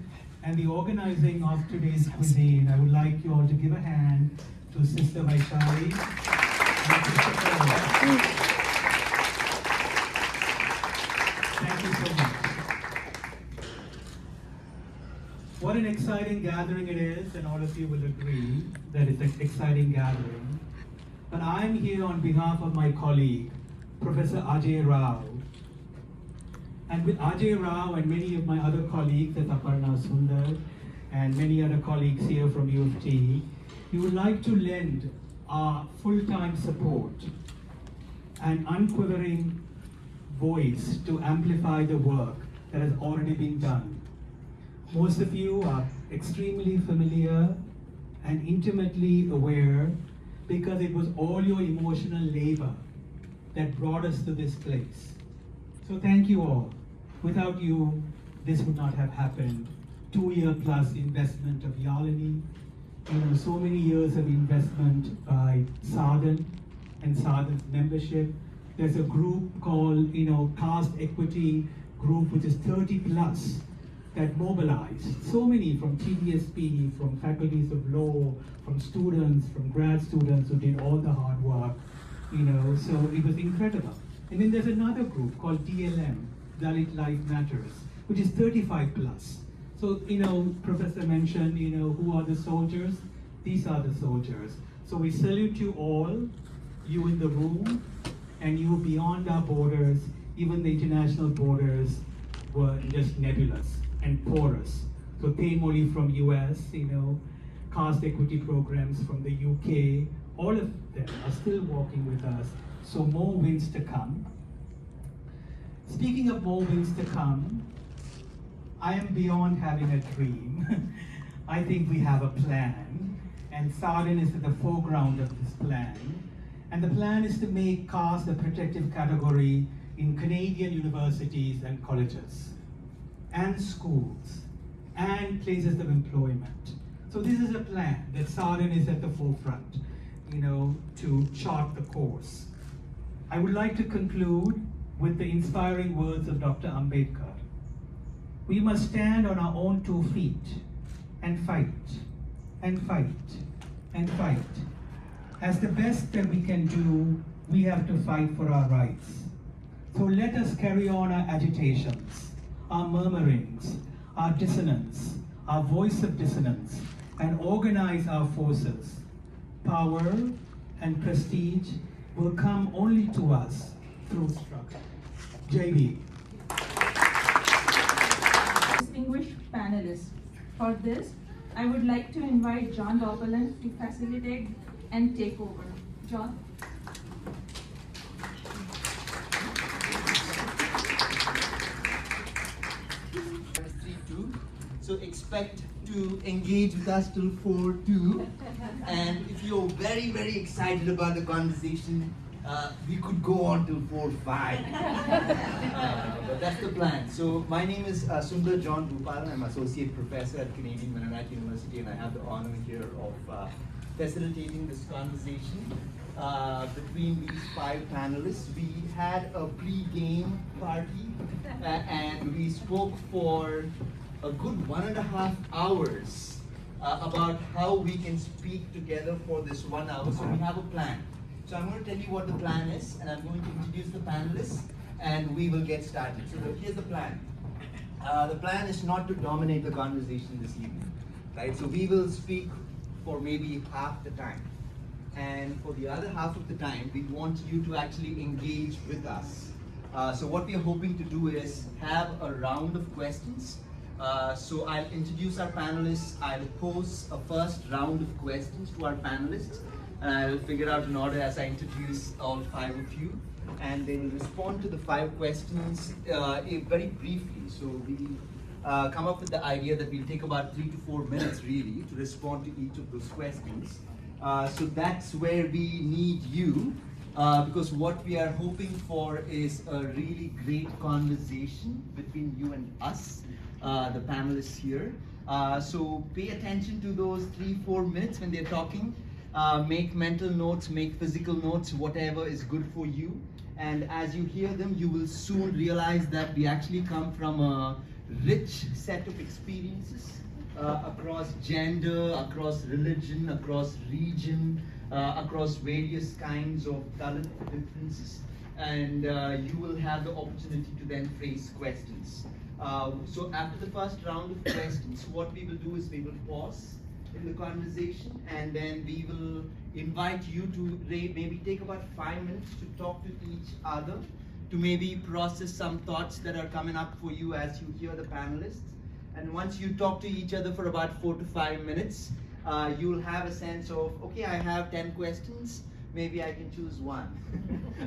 and the organizing of today's cuisine, I would like you all to give a hand to Sister Vaishali. Thank you so much. What an exciting gathering it is, and all of you will agree that it's an exciting gathering. But I'm here on behalf of my colleague, Professor Ajay Rao. And with Ajay Rao and many of my other colleagues at Aparna Sundar and many other colleagues here from U of T, we would like to lend our full-time support and unquivering voice to amplify the work that has already been done. Most of you are extremely familiar and intimately aware because it was all your emotional labor that brought us to this place. So thank you all. Without you, this would not have happened. 2-year plus investment of Yalini, so many years of investment by SADAN and SADAN's membership. There's a group called, Caste Equity Group, which is 30 plus, that mobilized so many from TDSB, from faculties of law, from students, from grad students who did all the hard work, so it was incredible. And then there's another group called DLM, Dalit Life Matters, which is 35 plus. So, Professor mentioned, who are the soldiers? These are the soldiers. So we salute you all, you in the room, and you beyond our borders. Even the international borders were just nebulous and porous. So Temoli from US, caste equity programs from the UK, all of them are still working with us. So more wins to come. Speaking of more wins to come, I am beyond having a dream. I think we have a plan, and SADAN is at the foreground of this plan. And the plan is to make caste a protective category in Canadian universities and colleges, and schools, and places of employment. So this is a plan that SADAN is at the forefront, to chart the course. I would like to conclude with the inspiring words of Dr. Ambedkar. We must stand on our own 2 feet and fight, and fight, and fight. As the best that we can do, we have to fight for our rights. So let us carry on our agitations, our murmurings, our dissonance, our voice of dissonance, and organize our forces. Power and prestige will come only to us through struggle. JB. distinguished panelists. For this, I would like to invite John Doppelin to facilitate and take over. John? So expect to engage with us till 4:02. And if you're very, very excited about the conversation, we could go on till 4:05. But that's the plan. So my name is Sundar John Bhupal. I'm associate professor at Canadian Mennonite University, and I have the honor here of facilitating this conversation between these 5 panelists. We had a pre-game party, and we spoke for a good 1.5 hours about how we can speak together for this 1 hour. So we have a plan. So I'm going to tell you what the plan is, and I'm going to introduce the panelists, and we will get started. So here's the plan. The plan is not to dominate the conversation this evening, right? So we will speak for maybe half the time. And for the other half of the time, we want you to actually engage with us. So what we are hoping to do is have a round of questions. So I'll introduce our panelists. I'll pose a first round of questions to our panelists. And I'll figure out an order as I introduce all 5 of you. And they will respond to the 5 questions very briefly. So we come up with the idea that we'll take about 3 to 4 minutes really to respond to each of those questions. So that's where we need you, because what we are hoping for is a really great conversation between you and us, the panelists here. So pay attention to those 3-4 minutes when they're talking. Make mental notes, make physical notes, whatever is good for you. And as you hear them, you will soon realize that we actually come from a rich set of experiences across gender, across religion, across region, across various kinds of Dalit differences. And you will have the opportunity to then phrase questions. So after the first round of questions, what we will do is we will pause in the conversation, and then we will invite you to maybe take about 5 minutes to talk to each other, to maybe process some thoughts that are coming up for you as you hear the panelists. And once you talk to each other for about 4 to 5 minutes, you'll have a sense of, okay, I have 10 questions, maybe I can choose one.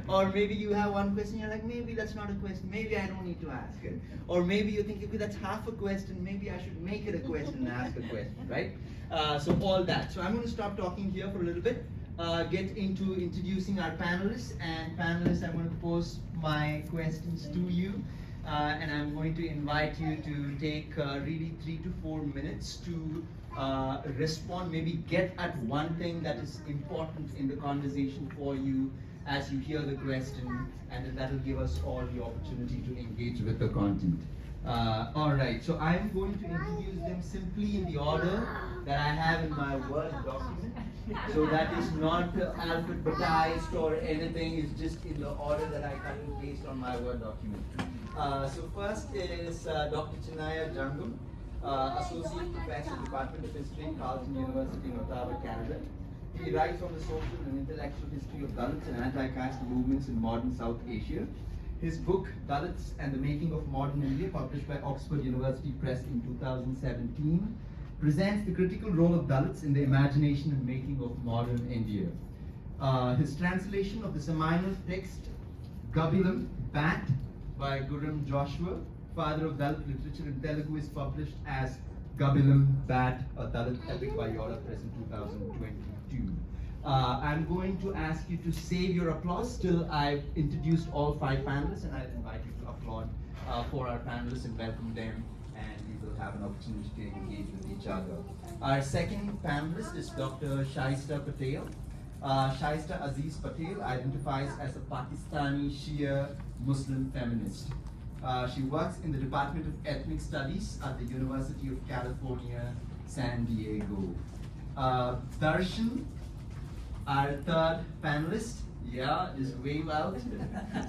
Or maybe you have one question, you're like, maybe that's not a question, maybe I don't need to ask it. Or maybe you think, okay, that's half a question, maybe I should make it a question and ask a question, right? So all that. So I'm going to stop talking here for a little bit, get into introducing our panelists. And panelists, I'm going to pose my questions to you. And I'm going to invite you to take really 3 to 4 minutes to respond, maybe get at one thing that is important in the conversation for you as you hear the question, and that will give us all the opportunity to engage with the content. All right, so I'm going to introduce them simply in the order that I have in my Word document. So that is not alphabetized or anything, it's just in the order that I cut and paste on my Word document. So first is Dr. Chinaya Jangam, Associate Professor, Department of History, Carleton University in Ottawa, Canada. He writes on the social and intellectual history of Dalits and anti-caste movements in modern South Asia. His book, Dalits and the Making of Modern India, published by Oxford University Press in 2017, presents the critical role of Dalits in the imagination and making of modern India. His translation of the seminal text, Gabilam Bat, by Gurram Joshua, father of Dalit literature in Telugu, is published as Gabilam Bat, a Dalit epic by Europe Press in 2022. I'm going to ask you to save your applause till I've introduced all 5 panelists, and I'll invite you to applaud for our panelists and welcome them, and we will have an opportunity to engage with each other. Our second panelist is Dr. Shaista Patel. Shaista Aziz Patel identifies as a Pakistani Shia Muslim feminist. She works in the Department of Ethnic Studies at the University of California, San Diego. Darshan, our third panelist, just wave out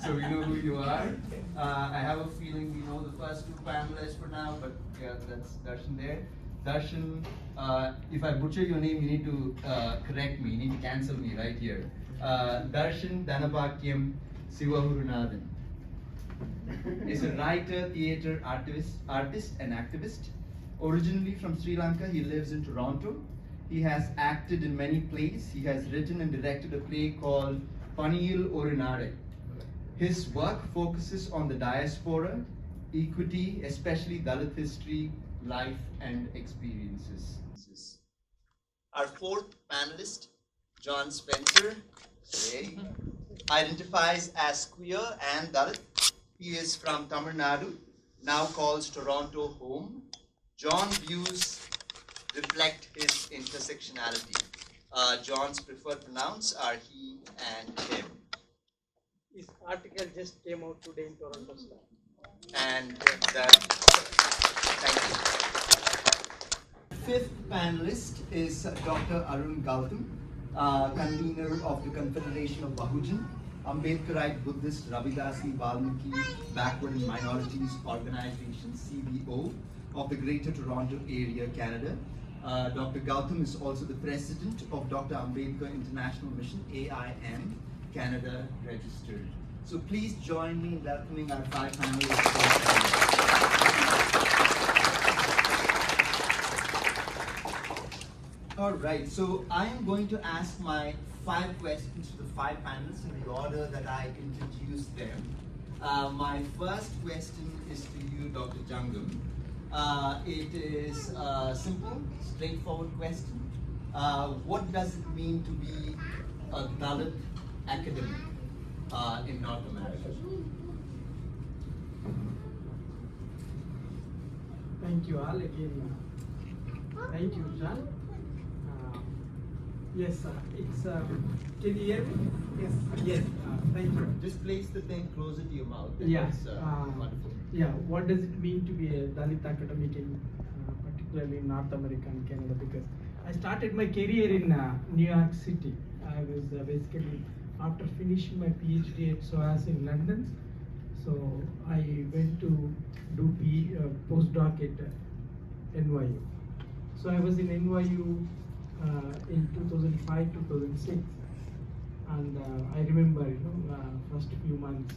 so we know who you are. I have a feeling we know the first 2 panelists for now, but that's Darshan there. Darshan, if I butcher your name, you need to correct me, you need to cancel me right here. Darshan Dhanabhakyam Sivahurunathan. is a writer, theatre artist and activist. Originally from Sri Lanka, he lives in Toronto. He has acted in many plays. He has written and directed a play called Paniyil Orinare. His work focuses on the diaspora, equity, especially Dalit history, life and experiences. Our fourth panelist, John Spencer, identifies as queer and Dalit. He is from Tamil Nadu, now calls Toronto home. John's views reflect his intersectionality. John's preferred pronouns are he and him. This article just came out today in Toronto Star. And thank you. Fifth panelist is Dr. Arun Gautam, convener of the Confederation of Bahujan, Ambedkarite Buddhist Ravidasi Valmiki Backward and Minorities Organization, CBO, of the Greater Toronto Area, Canada. Dr. Gautam is also the president of Dr. Ambedkar International Mission, AIM, Canada registered. So please join me in welcoming our five panelists. All right, so I am going to ask my 5 questions to the 5 panelists in the order that I introduced them. My first question is to you, Dr. Jangam. It is a simple, straightforward question. What does it mean to be a Dalit academic in North America? Thank you all again. Thank you, John. Yes, it's. Can you hear me? Yes. Yes. Thank you. Just place the thing closer to your mouth. Yeah. Wonderful. Yeah. What does it mean to be a Dalit academic in, particularly in North America and Canada? Because I started my career in New York City. I was basically after finishing my PhD at SOAS in London. So I went to do postdoc at NYU. So I was in NYU in 2005-2006, and I remember, first few months,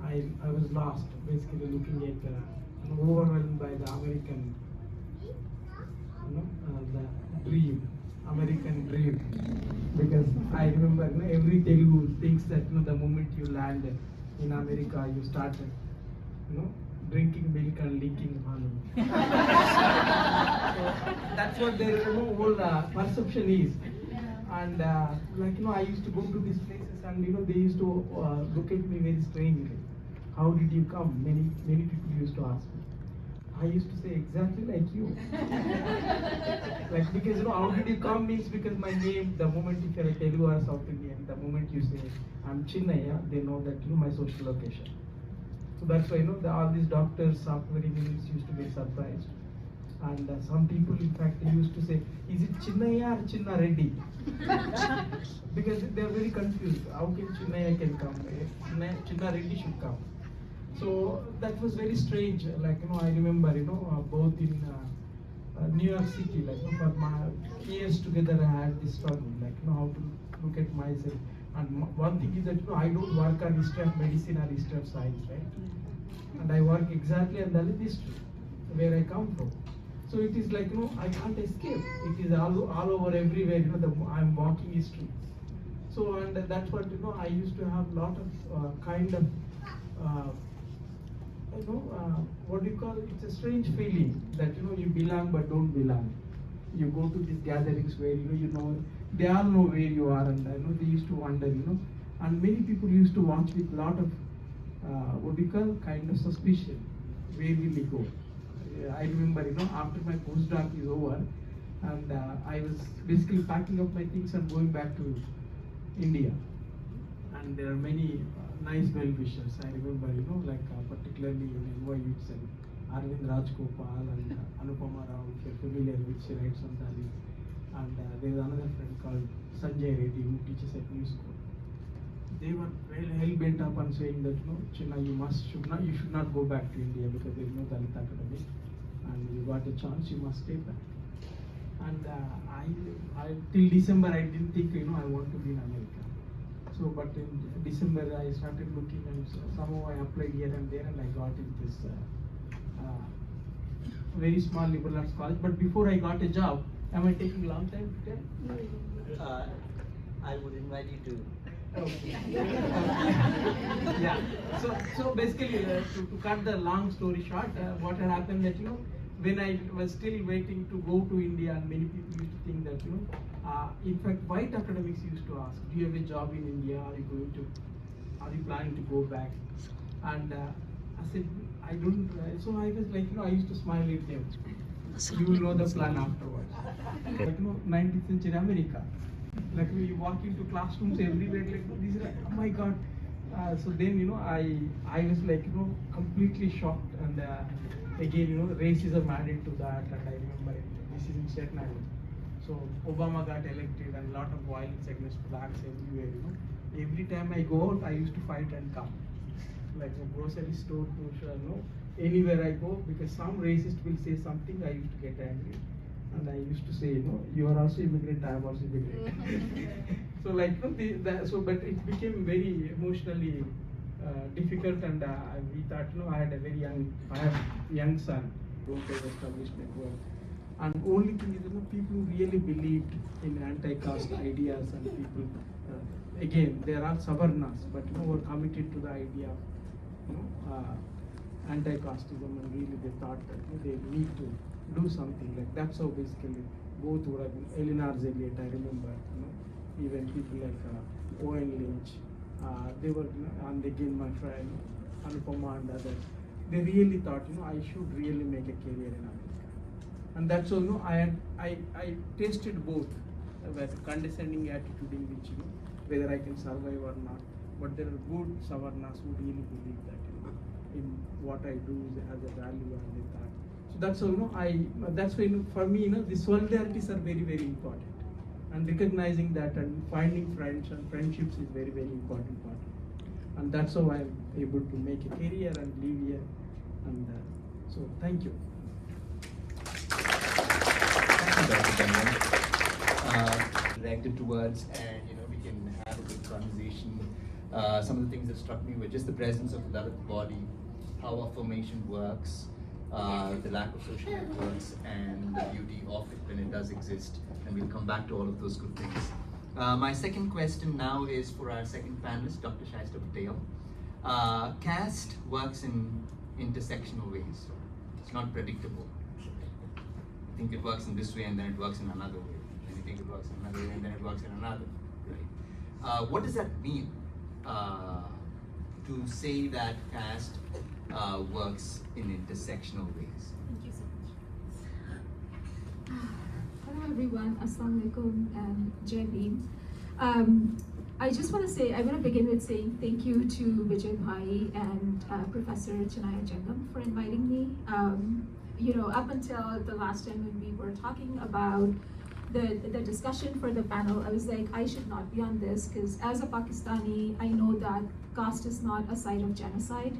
I was lost, basically looking at, overwhelmed by the American, the dream, American dream, because I remember every Telugu thinks that the moment you land in America, you start, drinking milk and leaking honey. So that's what their whole perception is. And I used to go to these places, and they used to look at me very strangely. How did you come? Many people used to ask me. I used to say exactly like you. Because how did you come means because my name, the moment if you're a Telugu or South Indian, the moment you say I'm Chinnaya, they know that my social location. So that's why all these doctors, software engineers used to get surprised. And some people, in fact, they used to say, is it Chinnaya or Chinna Reddy? Because they are very confused. How can Chinnaya can come? Chinna Reddy should come. So that was very strange. I remember, both in New York City, for my years together, I had this struggle, how to look at myself. And one thing is that I don't work on history of medicine or history of science, right? And I work exactly on Dalit history, where I come from. So it is I can't escape. It is all over everywhere. I'm walking history. So and that's what I used to have a lot of kind of what do you call it? It's a strange feeling that you belong but don't belong. You go to these gatherings where they all know where you are, and they used to wonder, and many people used to watch with a lot of what do you call kind of suspicion. Where will we go? I remember, after my postdoc is over, and I was basically packing up my things and going back to India. And there are many nice well-wishers. I remember, particularly in NYU itself, Arvind Rajgopal and Anupama Rao, if you're familiar with, she writes on Dalits. And there's another friend called Sanjay Reddy who teaches at New School. They were hell-bent up on saying that, Chinna, you should not go back to India because there is no Dalit academy, and you got a chance, you must stay back. And I till December I didn't think I want to be in America. So So, but in December I started looking, and somehow I applied here and there, and I got in this very small liberal arts college. But before I got a job, am I taking long time to tell? I would invite you to. Okay. Yeah. So basically, to cut the long story short, what had happened that when I was still waiting to go to India, and many people used to think that in fact, white academics used to ask, "Do you have a job in India? Are you planning to go back?" And I said, "I don't." So I was like, I used to smile at them. You will know the plan afterwards. Like 19th century America. Like we walk into classrooms everywhere, like these are, oh my God. So then I was like completely shocked, and again racism added to that, and I remember this is in Staten Island. So Obama got elected, and a lot of violence against blacks everywhere. Every time I go out, I used to fight and come. Like a grocery store, to anywhere I go, because some racist will say something, I used to get angry. And I used to say, you are also immigrant, I am also immigrant. So like, but it became very emotionally difficult, and we thought, I have a young son, don't have established network. And only thing is, people who really believed in anti-caste ideas, and people, again, there are Savarnas, but were committed to the idea of, anti-casteism, and really they thought that they need to do something. Like that's how basically both were, Eleanor Elliot, I remember, even people like Owen Lynch, they were, and again my friend Anupama and others, they really thought, I should really make a career in America. And that's how, I tasted both, with condescending attitude in which, whether I can survive or not. But there are good Savarnas who really believe that, in what I do has a value, and they thought. So that's how, that's why for me, the solidarities are very, very important. And recognizing that and finding friends and friendships is very, very important part. And that's how I'm able to make a career and live here. And so, thank you. Thank you, Dr. Daniel. Directed towards, and we can have a good conversation. Some of the things that struck me were just the presence of the Dalit body, how affirmation works, the lack of social networks, and the beauty of it when it does exist. And we'll come back to all of those good things. My second question now is for our second panelist, Dr. Shaista Patel. Caste works in intersectional ways. It's not predictable. You think it works in this way, and then it works in another way. And you think it works in another way, and then it works in another way. Right? What does that mean? To say that caste works in intersectional ways. Thank you so much. Hello everyone, Assalamu alaikum and Jai Bhim. I just want to say, I want to begin with saying thank you to Vijay Bhai and Professor Chinaya Jangam for inviting me. Up until the last time when we were talking about the discussion for the panel, I was like, I should not be on this, because as a Pakistani, I know that caste is not a site of genocide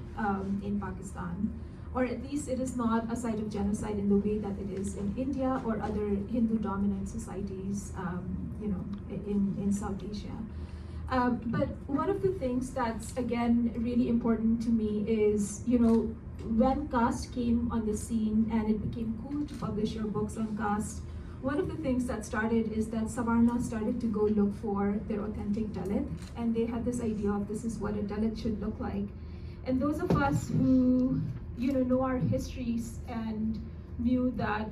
in Pakistan, or at least it is not a site of genocide in the way that it is in India or other Hindu-dominant societies, in South Asia. But one of the things that's, again, really important to me is, when caste came on the scene and it became cool to publish your books on caste, one of the things that started is that Savarna started to go look for their authentic Dalit, and they had this idea of this is what a Dalit should look like. And those of us who, know our histories and knew that,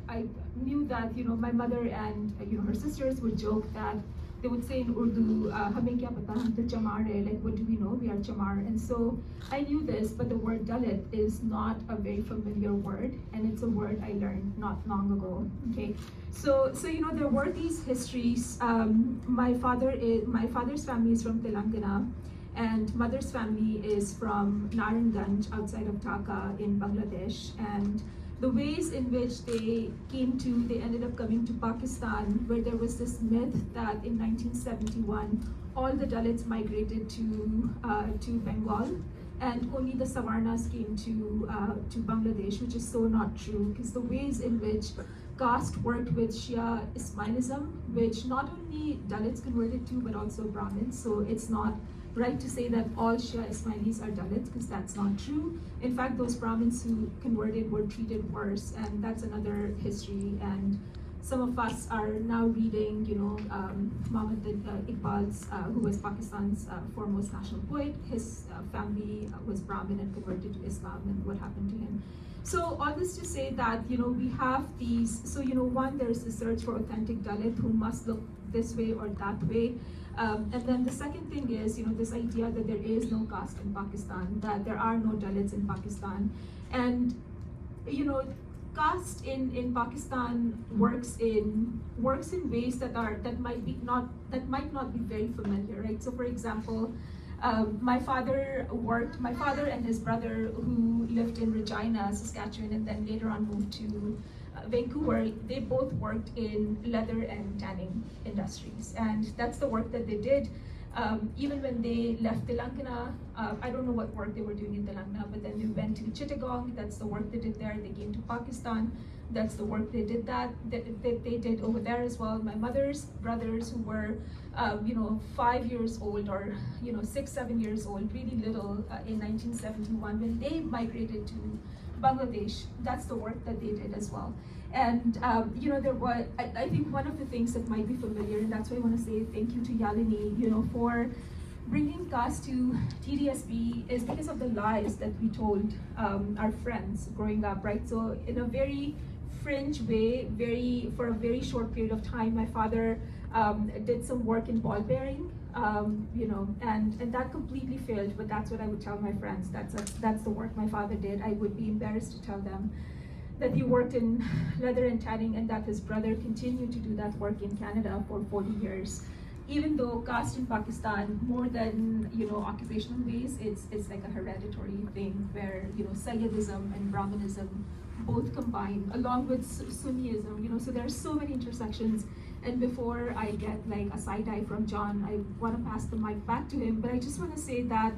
I knew that, my mother and, her sisters would joke that they would say in Urdu, "Hame kya pata, hum to chamar hai," like, what do we know? We are chamar. And so I knew this, but the word Dalit is not a very familiar word, and it's a word I learned not long ago. Okay, so there were these histories. My father's family is from Telangana, and mother's family is from Naranganj outside of Dhaka in Bangladesh, and the ways in which they ended up coming to Pakistan, where there was this myth that in 1971, all the Dalits migrated to Bengal, and only the Savarnas came to Bangladesh, which is so not true, because the ways in which caste worked with Shia Ismailism, which not only Dalits converted to, but also Brahmins. So it's not right to say that all Shia Ismailis are Dalits, because that's not true. In fact, those Brahmins who converted were treated worse, and that's another history. And some of us are now reading, Muhammad Iqbal's, who was Pakistan's foremost national poet. His family was Brahmin and converted to Islam, and what happened to him. So all this to say that, we have these, so, one, there's the search for authentic Dalit who must look this way or that way. And then the second thing is, this idea that there is no caste in Pakistan, that there are no Dalits in Pakistan. And, caste in Pakistan works in ways that might not be very familiar, right? So for example, my father and his brother, who lived in Regina, Saskatchewan, and then later on moved to Vancouver, they both worked in leather and tanning industries, and that's the work that they did. Even when they left Telangana, I don't know what work they were doing in Telangana, but then they went to Chittagong. That's the work they did there. They came to Pakistan. That's the work they did they did over there as well. My mother's brothers, who were 5 years old, or 6, 7 years old, really little, in 1971, when they migrated to Bangladesh, that's the work that they did as well. And there was, I think one of the things that might be familiar, and that's why I want to say thank you to Yalini, for bringing caste to TDSB, is because of the lies that we told our friends growing up, right? So in a very fringe way, for a very short period of time, my father did some work in ball bearing, and that completely failed. But that's what I would tell my friends. That's the work my father did. I would be embarrassed to tell them that he worked in leather and tanning, and that his brother continued to do that work in Canada for 40 years. Even though caste in Pakistan, more than occupational ways, it's like a hereditary thing where Sayyidism and Brahmanism both combine, along with Sunniism. So there are so many intersections. And before I get like a side eye from John, I want to pass the mic back to him. But I just want to say that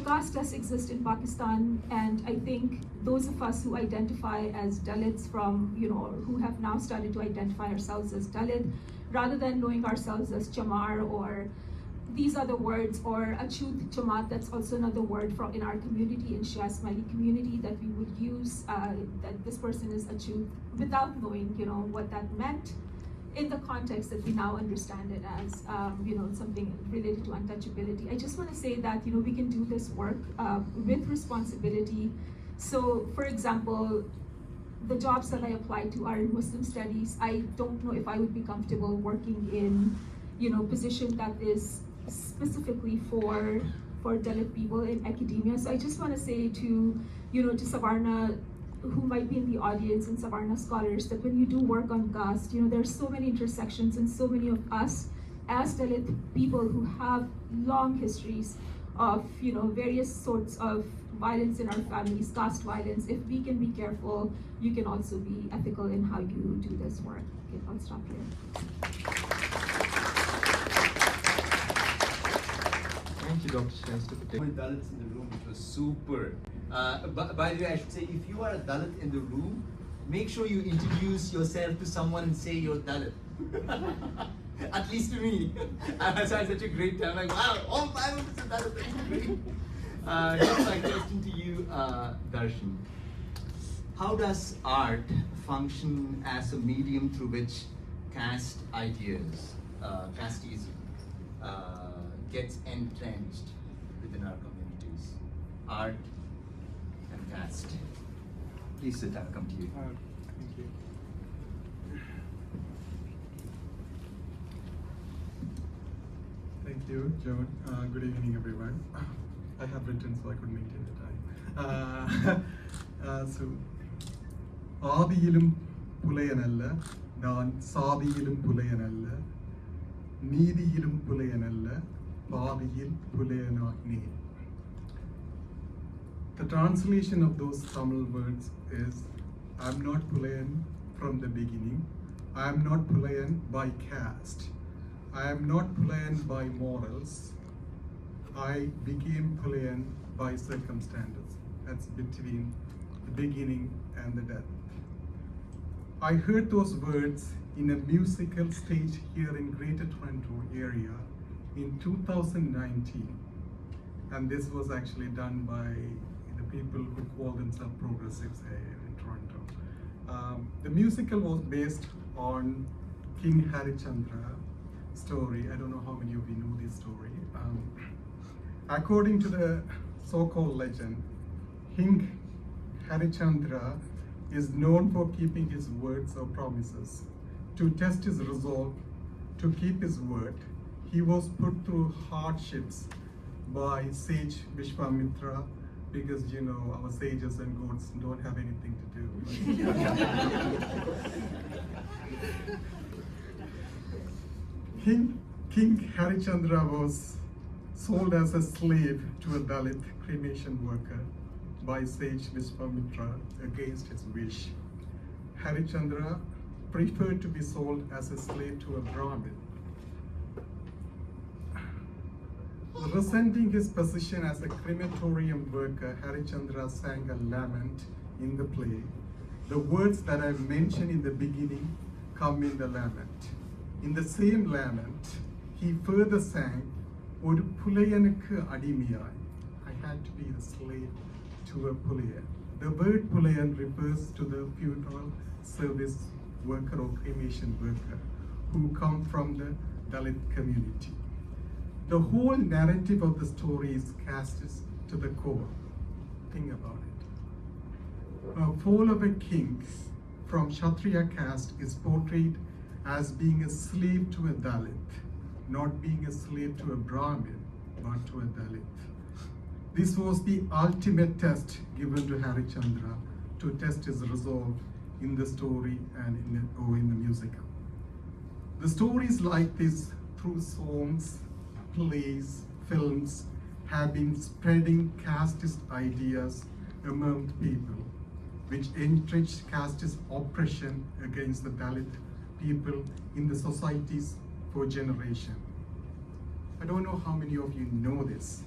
caste does exist in Pakistan, and I think those of us who identify as Dalits who have now started to identify ourselves as Dalit, rather than knowing ourselves as Chamar or these other words, or Achut Jamaat, that's also another word in our community, in Shia Ismaili community, that we would use, that this person is Achut, without knowing, what that meant in the context that we now understand it as, something related to untouchability. I just want to say that, we can do this work with responsibility. So, for example, the jobs that I applied to are in Muslim studies. I don't know if I would be comfortable working in, position that is specifically for Dalit people in academia. So I just want to say to Savarna, who might be in the audience, and Savarna scholars, that when you do work on caste, there's so many intersections, and so many of us as Dalit people who have long histories of various sorts of violence in our families, caste violence. If we can be careful, you can also be ethical in how you do this work. Okay, I'll stop here. Thank you, Dr. Shrestha, for taking Dalits in the room, which was super. By the way, I should say, if you are a Dalit in the room, make sure you introduce yourself to someone and say you're Dalit. At least to me. I had such a great time. Like, wow, all 5 of us are Dalit. That's great. Here's my question to you, Darshan. How does art function as a medium through which caste ideas, casteism, gets entrenched within our communities? Art and caste. Please sit, I'll come to you. Thank you. Thank you, Joan. Good evening, everyone. I have written, so I could maintain the time. So, ஆதியிலும் புலையனல்ல, நான் சாதியிலும் புலையனல்ல, நீதியிலும் புலையனல்ல, பாதியில் புலையனானேன். The translation of those Tamil words is, I'm not Pulayan from the beginning. I am not Pulayan by caste. I am not Pulayan by morals. I became Pulayan by circumstances. That's between the beginning and the death. I heard those words in a musical stage here in Greater Toronto area in 2019. And this was actually done by the people who call themselves progressives here in Toronto. The musical was based on King Harichandra story. I don't know how many of you know this story. According to the so-called legend, King Harichandra is known for keeping his words or promises. To test his resolve to keep his word, he was put through hardships by sage Vishwamitra, because you know our sages and gods don't have anything to do. King Harichandra was sold as a slave to a Dalit cremation worker by sage Vishwamitra against his wish. Harichandra preferred to be sold as a slave to a Brahmin. Resenting his position as a crematorium worker, Harichandra sang a lament in the play. The words that I mentioned in the beginning come in the lament. In the same lament, he further sang, "Oru Pulayanukku adimiyai." I had to be the slave to a Pulayan. The word Pulayan refers to the funeral service worker or cremation worker who come from the Dalit community. The whole narrative of the story is casteist to the core. Think about it. A fall of a king from Kshatriya caste is portrayed as being a slave to a Dalit, not being a slave to a Brahmin, but to a Dalit. This was the ultimate test given to Harichandra to test his resolve in the story and in the musical. The stories like this, through songs, plays, films, have been spreading casteist ideas among people, which entrenched casteist oppression against the Dalit people in the societies for generations. I don't know how many of you know this.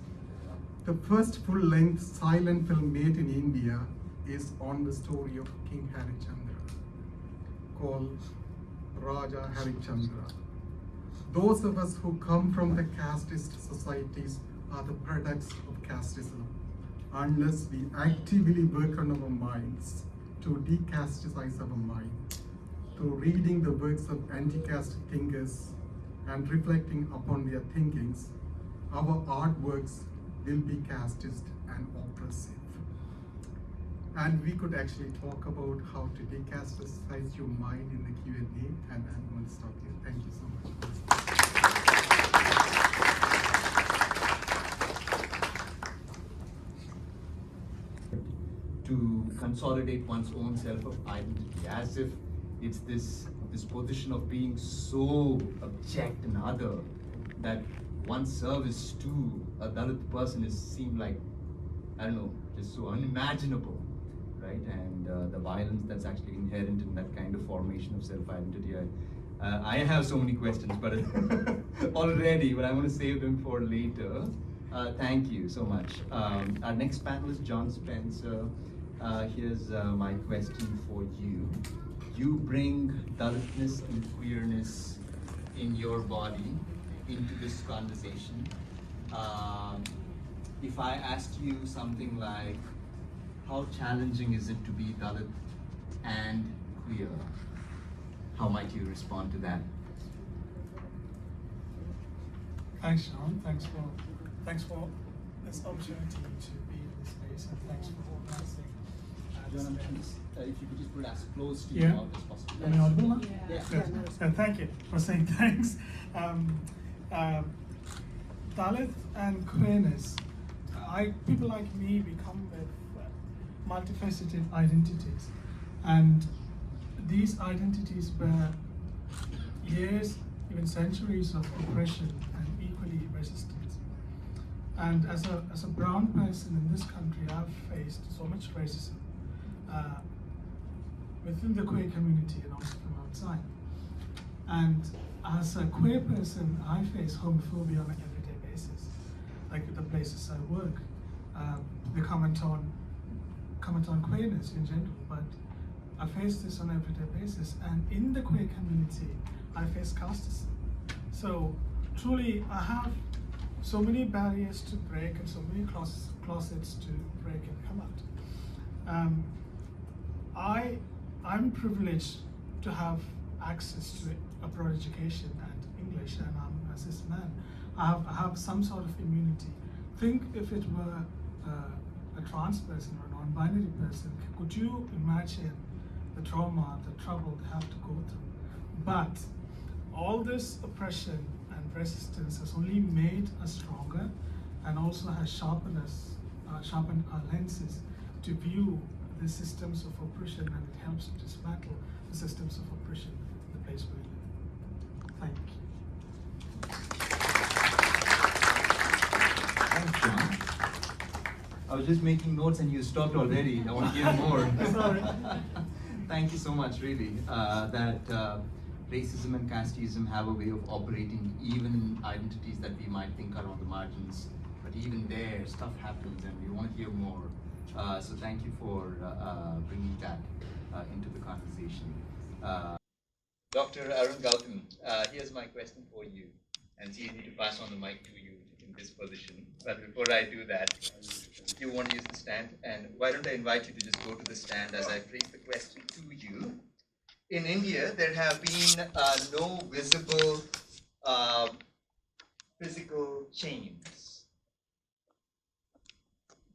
The first full-length silent film made in India is on the story of King Harichandra, called Raja Harichandra. Those of us who come from the casteist societies are the products of casteism, unless we actively work on our minds to decasticize our mind, through reading the works of anti-caste thinkers and reflecting upon their thinkings, our artworks will be casteist and oppressive. And we could actually talk about how to decasticize your mind in the Q&A, and I'm going to stop here. Thank you so much. To consolidate one's own self of identity, as if it's this position of being so abject and other that one's service to a Dalit person is seemed like, I don't know, just so unimaginable, right? And the violence that's actually inherent in that kind of formation of self-identity. I have so many questions, but already, but I want to save them for later. Thank you so much. Our next panelist, John Spencer. Here's my question for you. You bring Dalitness and queerness in your body into this conversation. If I asked you something like, how challenging is it to be Dalit and queer? How might you respond to that? Thanks, Sean. Thanks for this opportunity to be in this space, and thanks for organizing. If you could just put it as close to Yeah. your mouth as possible. Am I audible now? Yeah. Good. Thank you for saying thanks. Dalit and queerness. People like me, we come with multifaceted identities, and these identities were years, even centuries of oppression and equally resistance. And as a brown person in this country, I've faced so much racism within the queer community and also from outside. And as a queer person, I face homophobia on an everyday basis, like at the places I work. They comment on queerness in general, but I face this on an everyday basis, and in the queer community, I face casteism. So truly, I have so many barriers to break and so many closets to break and come out. I'm privileged to have access to abroad education and English, and I'm a cis man. I have some sort of immunity. Think if it were a trans person or a non-binary person, could you imagine the trauma, the trouble they have to go through? But all this oppression and resistance has only made us stronger, and also has sharpened our lenses to view the systems of oppression, and it helps to dismantle the systems of oppression in the place where we live. Thank you. Thanks, John. I was just making notes and you stopped already. I want to hear more. Sorry. Thank you so much, really. That racism and casteism have a way of operating even in identities that we might think are on the margins. But even there, stuff happens, and we want to hear more. So thank you for bringing that into the conversation. Dr. Arun Gautam, here's my question for you. And it's easy to pass on the mic to you in this position. But before I do that, you want to use the stand, and why don't I invite you to just go to the stand as I phrase the question to you. In India, there have been no visible physical chains.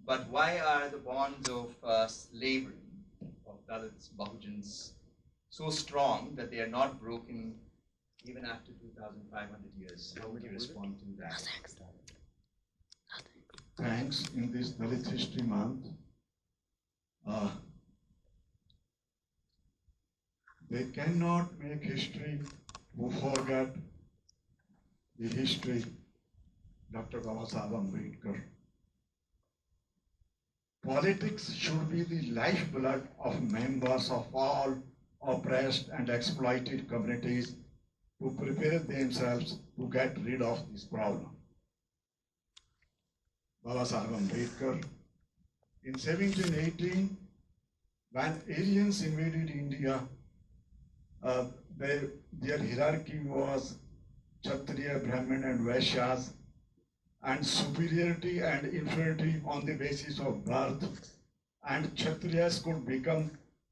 But why are the bonds of slavery, of Dalits, Bahujans, so strong that they are not broken even after 2,500 years? How would you respond to that? Thanks. In this Dalit History Month, they cannot make history who forget the history Dr. Babasaheb Ambedkar. Politics should be the lifeblood of members of all oppressed and exploited communities to prepare themselves to get rid of this problem. Babasaheb Ambedkar, in 1718, when Aryans invaded India, their hierarchy was Kshatriya, Brahmin, and Vaishyas, and superiority and inferiority on the basis of birth, and Kshatriyas could become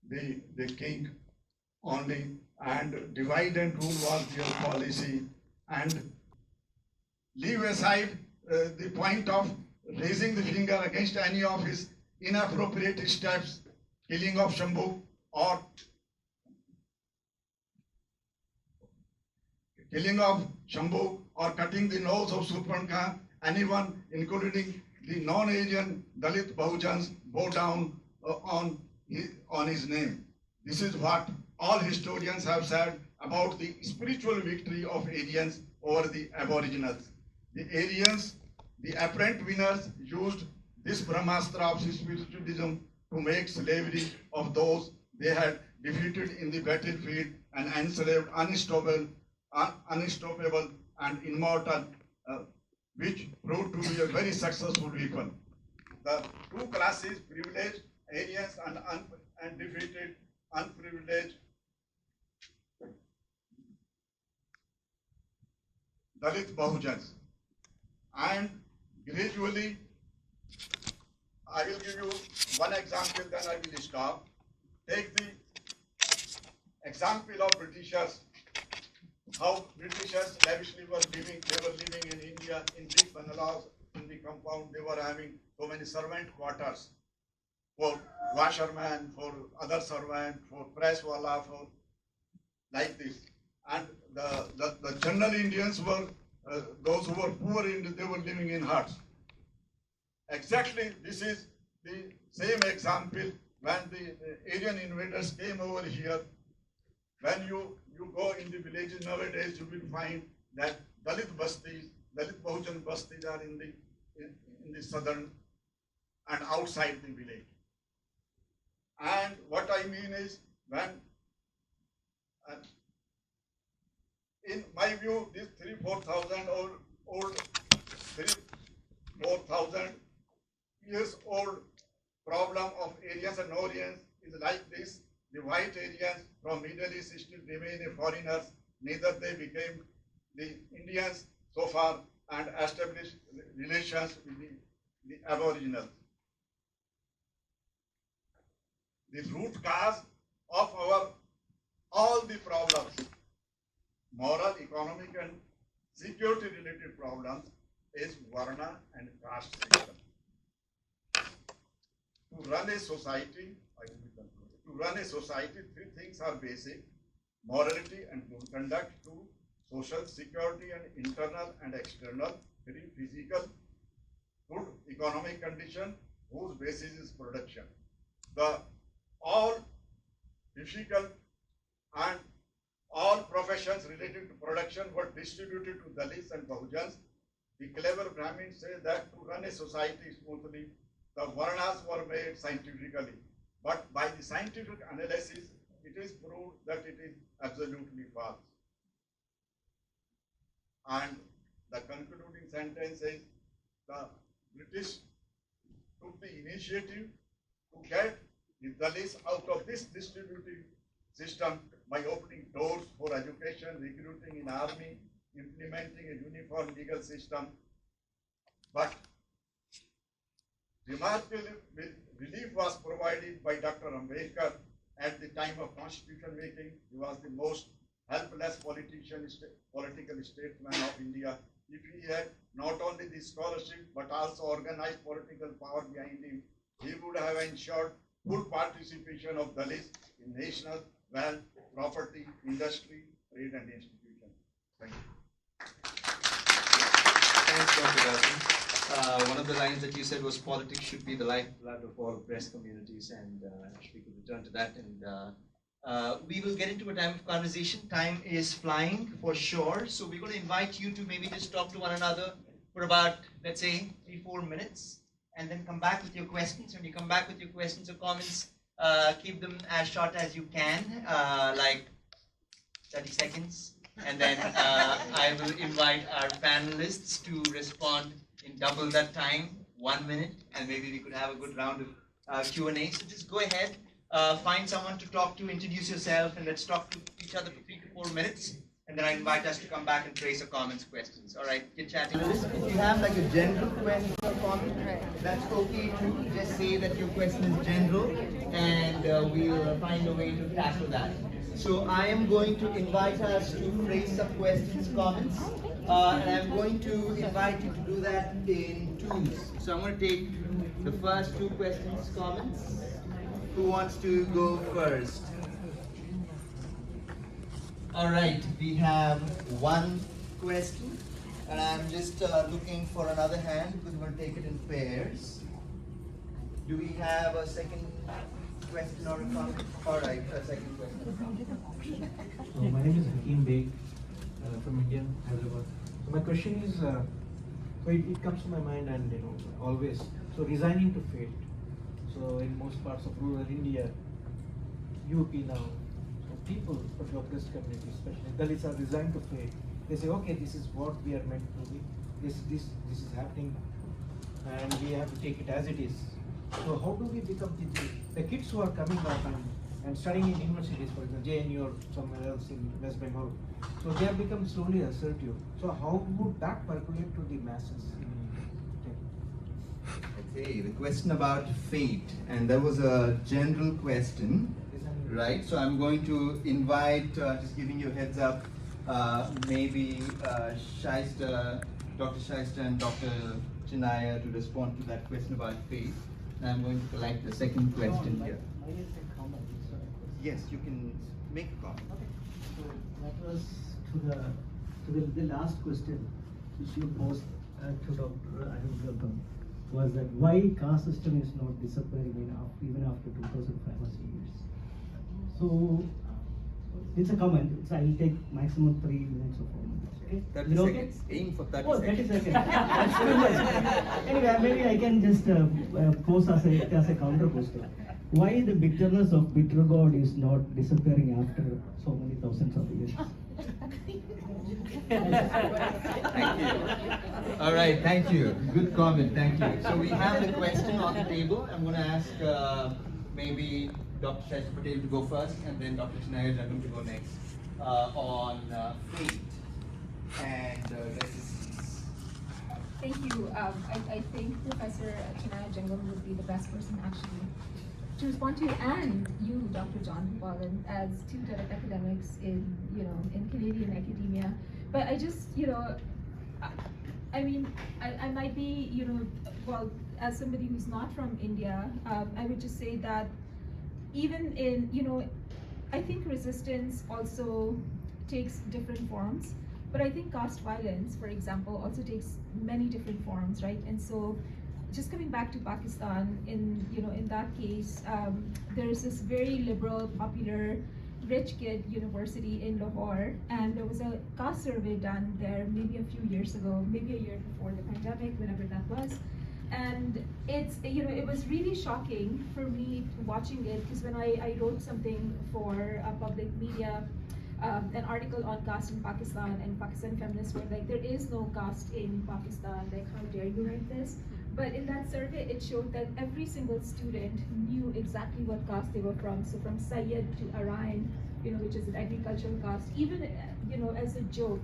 the king only, and divide and rule was their policy, and leave aside the point of raising the finger against any of his inappropriate steps, killing of Shambhu or cutting the nose of Surpankhah. Anyone, including the non-Aryan Dalit Bahujans, bow down on his name. This is what all historians have said about the spiritual victory of Aryans over the Aboriginals. The Aryans, the apparent winners, used this Brahmastra of spiritualism to make slavery of those they had defeated in the battlefield and enslaved unstoppable and immortal, which proved to be a very successful weapon. The two classes, privileged Aryans and defeated unprivileged Dalit Bahujans. And gradually, I will give you one example, then I will stop. Take the example of Britishers, how Britishers lavishly were living. They were living in India in big bungalows in the compound. They were having so many servant quarters for washerman, for other servant, for press wala, for like this. And the general Indians were those who were poor, they were living in huts. Exactly, this is the same example when the Aryan invaders came over here. When you go in the villages nowadays, you will find that Dalit bastis, Dalit Bahujan bastis are in the southern and outside the village. And what I mean is, when in my view, this 4,000 years old problem of Aryans and Orients is like this. the white Aryans from Middle East still remain foreigners, neither they became the Indians so far and established relations with the Aboriginals. The root cause of all the problems, moral, economic and security related problems, is Varna and caste system. To run a society, three things are basic: morality and good conduct, two, social security and internal and external, three, physical, good economic condition whose basis is production. The all difficult and all professions related to production were distributed to Dalits and Bahujans. The clever Brahmins say that to run a society smoothly, the Varnas were made scientifically. But by the scientific analysis, it is proved that it is absolutely false. And the concluding sentence is, the British took the initiative to get the Dalits out of this distributive system by opening doors for education, recruiting in army, implementing a uniform legal system. But remarkable relief was provided by Dr. Ambedkar at the time of constitution making. He was the most helpless political statesman of India. If he had not only the scholarship but also organized political power behind him, he would have ensured full participation of Dalits in national wealth, property, industry, trade and institution. Thank you. Thanks, Dr. Rajan. One of the lines that you said was politics should be the lifeblood of all oppressed communities, and we could return to that. And we will get into a time of conversation. Time is flying for sure, so we're going to invite you to maybe just talk to one another for about, let's say, 3-4 minutes, and then come back with your questions. When you come back with your questions or comments, keep them as short as you can, like 30 seconds. And then I will invite our panelists to respond in double that time, 1 minute, and maybe we could have a good round of Q&A. So just go ahead, find someone to talk to, introduce yourself, and let's talk to each other for 3 to 4 minutes. And then I invite us to come back and raise your comments, questions. All right, get chatting. If you have like a general question or comment, that's okay too. Just say that your question is general, and we'll find a way to tackle that. So I am going to invite us to raise some questions, comments, and I'm going to invite you to do that in twos. So I'm going to take the first 2 questions, comments. Who wants to go first? All right, we have 1 question, and I'm just looking for another hand because we're going to take it in pairs. Do we have a second question or a comment? All right, a second question. So my name is Hakeem Beg from India, Hyderabad. So my question is, so it comes to my mind, and always. So resigning to fate. So in most parts of rural India, UP now, so people from the oppressed community, especially Dalits, are resigned to fate. They say, okay, this is what we are meant to be. This is happening, and we have to take it as it is. So how do we become the kids who are coming up and studying in universities, for example, JNU or somewhere else in West Bengal? So they have become slowly assertive. So how would that percolate to the masses? Okay, the question about fate, and that was a general question, right? So I'm going to invite, just giving you a heads up, maybe Shaista, Dr. Shaista and Dr. Chinaya to respond to that question about fate. And I'm going to collect the second question here. Yes, you can make a comment. Okay. So that was to the last question which you posed to Dr. Rajakulasingam, was that why caste system is not disappearing even after 2005 years. So it's a comment. So I will take maximum 3 minutes or 4 minutes. Okay. 30 seconds. Aim for 30 seconds. 30 seconds. That's too much. Anyway, maybe I can just pose as a counter question. Why the bitterness of bitter God is not disappearing after so many thousands of years? Thank you. All right, thank you. Good comment, thank you. So we have the question on the table. I'm going to ask maybe Dr. Shaista Patel to go first, and then Dr. Chinaya Jangam to go next on fate and resistance. Thank you. I think Professor Chinaya Jangam would be the best person actually to respond to, and you, Dr. John Wallen, as two Dalit academics in Canadian academia. But I just, I mean, I might be, well, as somebody who's not from India, I would just say that even in, I think resistance also takes different forms, but I think caste violence, for example, also takes many different forms, right? And so, just coming back to Pakistan, in that case, there's this very liberal, popular, rich kid university in Lahore, and there was a caste survey done there maybe a few years ago, maybe a year before the pandemic, whenever that was. And it's, it was really shocking for me watching it, because when I wrote something for a public media, an article on caste in Pakistan, and Pakistan feminists were like, there is no caste in Pakistan, like, how dare you write this? But in that survey, it showed that every single student knew exactly what caste they were from. So from Sayyid to Arain, which is an agricultural caste, even, as a joke,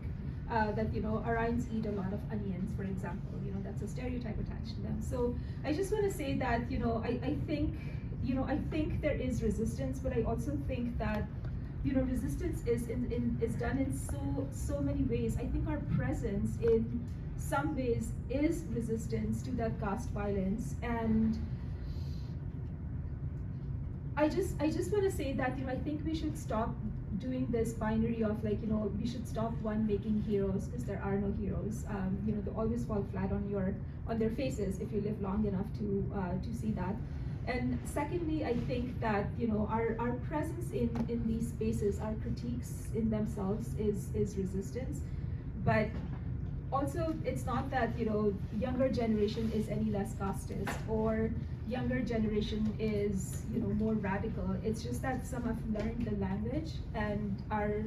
that, Arains eat a lot of onions, for example, that's a stereotype attached to them. So I just want to say that, I think there is resistance, but I also think that, resistance is done in so many ways. I think our presence in some ways is resistance to that caste violence, and I just want to say that I think we should stop doing this binary of like we should stop making heroes, because there are no heroes. They always fall flat on their faces if you live long enough to see that. And secondly, I think that our presence in these spaces, our critiques in themselves is resistance, but also it's not that younger generation is any less casteist, or younger generation is more radical. It's just that some have learned the language and are